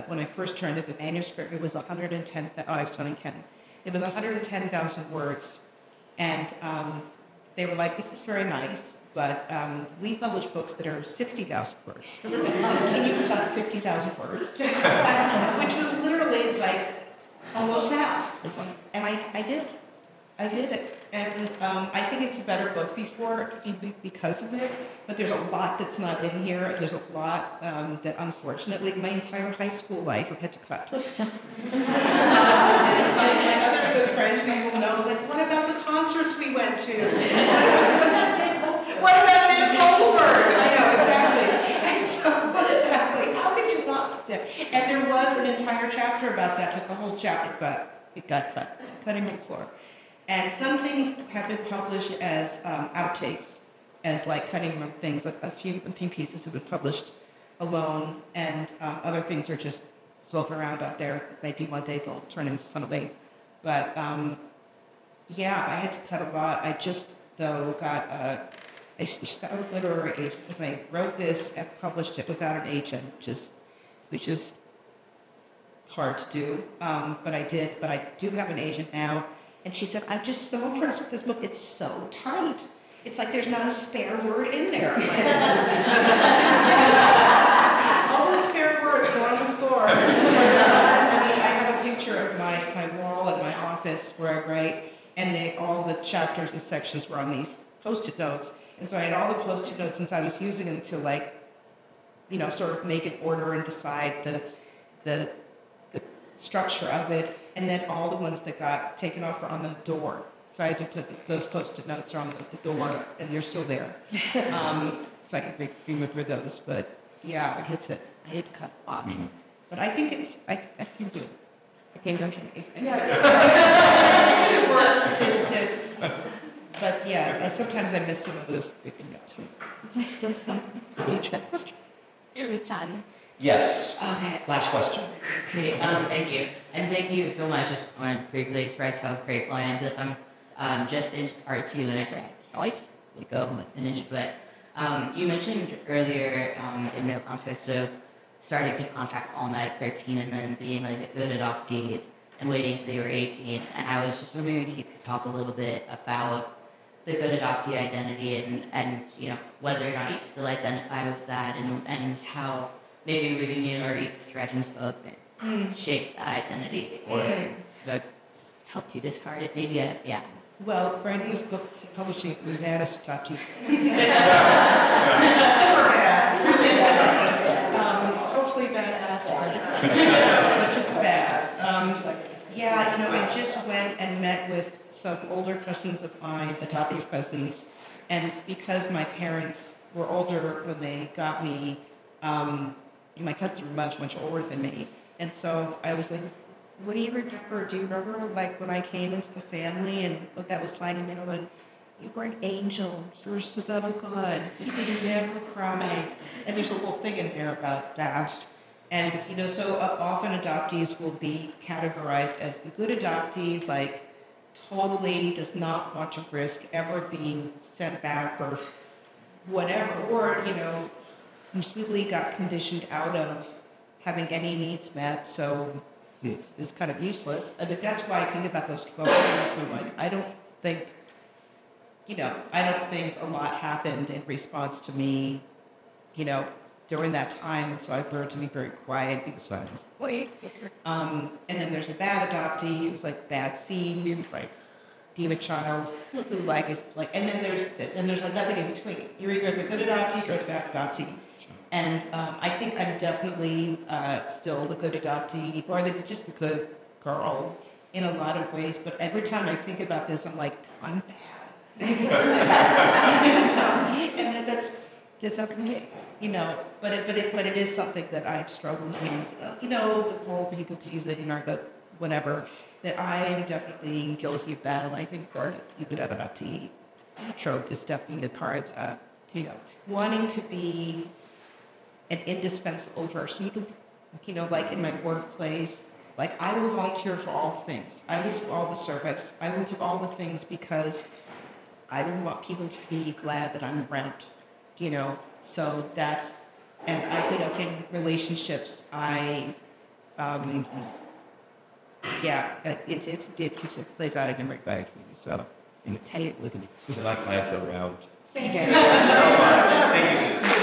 when I first turned in the manuscript, it was 110,000. I was telling Ken, it was 110,000 words, and they were like, "This is very nice, but we publish books that are 60,000 words. Can you cut 50,000 words?" Which was literally like almost half. And I did it. And I think it's a better book because of it, but there's a lot that's not in here. There's a lot that, unfortunately, my entire high school life I've had to cut. And my other good friends who know was like, what about the concerts we went to? What about Dan Goldberg? I know, exactly. And so, exactly, how could you not? And there was an entire chapter about that, but the whole chapter, but it got cut, cutting the floor. And some things have been published as outtakes, as like cutting room things. A few pieces have been published alone, and other things are just floating around out there. Maybe one day they'll turn into something. But yeah, I had to cut a lot. I just, though, got a literary agent because I wrote this and published it without an agent, which is hard to do. But I did. But I do have an agent now. And she said, I'm just so impressed with this book. It's so tight. It's like there's not a spare word in there. All the spare words go on the floor. I mean, I have a picture of my wall at my office where I write, and all the chapters and sections were on these Post-it notes. And so I had all the Post-it notes since I was using them to like, sort of make an order and decide the structure of it. And then all the ones that got taken off were on the door. So I had to put those Post-it notes on the door, and they're still there. So I could remember those. But yeah, I had to cut them off. But I think I can do it. I can't go to anything. It works. But yeah, sometimes I miss some of those notes. Yes. Okay. Last question. Okay, thank you. And thank you so much. Just want to briefly express how grateful I am because I'm just in part two and I like to go and finish. But you mentioned earlier in the context of starting to contact all at 13 and then being like a good adoptees and waiting until you were 18. And I was just wondering if you could talk a little bit about the good adoptee identity and whether or not you still identify with that and how maybe reading it or even directions book shape that identity or that helped you discard it maybe. Yeah. Well, writing this book, publishing it, we had us talk to you. Hopefully badass, which is bad. I just went and met with some older cousins of mine, adoptive cousins, and because my parents were older when they got me, my cousins were much, much older than me, and so I was like, what do you remember? Do you remember like when I came into the family and what that was like? And you were an angel, you were the son of God, you never cry. And there's a whole thing in there about that. And so often adoptees will be categorized as the good adoptee, like totally does not want to risk ever being sent back or whatever, or completely got conditioned out of having any needs met, so it's kind of useless. I mean, that's why I think about those 12 years. So like, I don't think a lot happened in response to me, during that time. And so I've learned to be very quiet because I was wait. And then there's a bad adoptee. It was like bad seed. It was like demon child. Who like is like, and then there's nothing in between. You're either the good adoptee or the bad adoptee. And I think I'm definitely still the good adoptee, or just a good girl in a lot of ways. But every time I think about this, I'm like, I'm bad. And then that's okay, But it is something that I've struggled with. The whole people pleasing or the whatever. That I am definitely guilty of that, and I think the good adoptee trope is definitely a part of wanting to be an indispensable person, like in my workplace, like I will volunteer for all things. I will do all the service. I will do all the things because I don't want people to be glad that I'm around, So that's, and I think in relationships, it plays out in right back to me. So, Look at it. She's like life around. Thank you. Thank you so much. Thank you.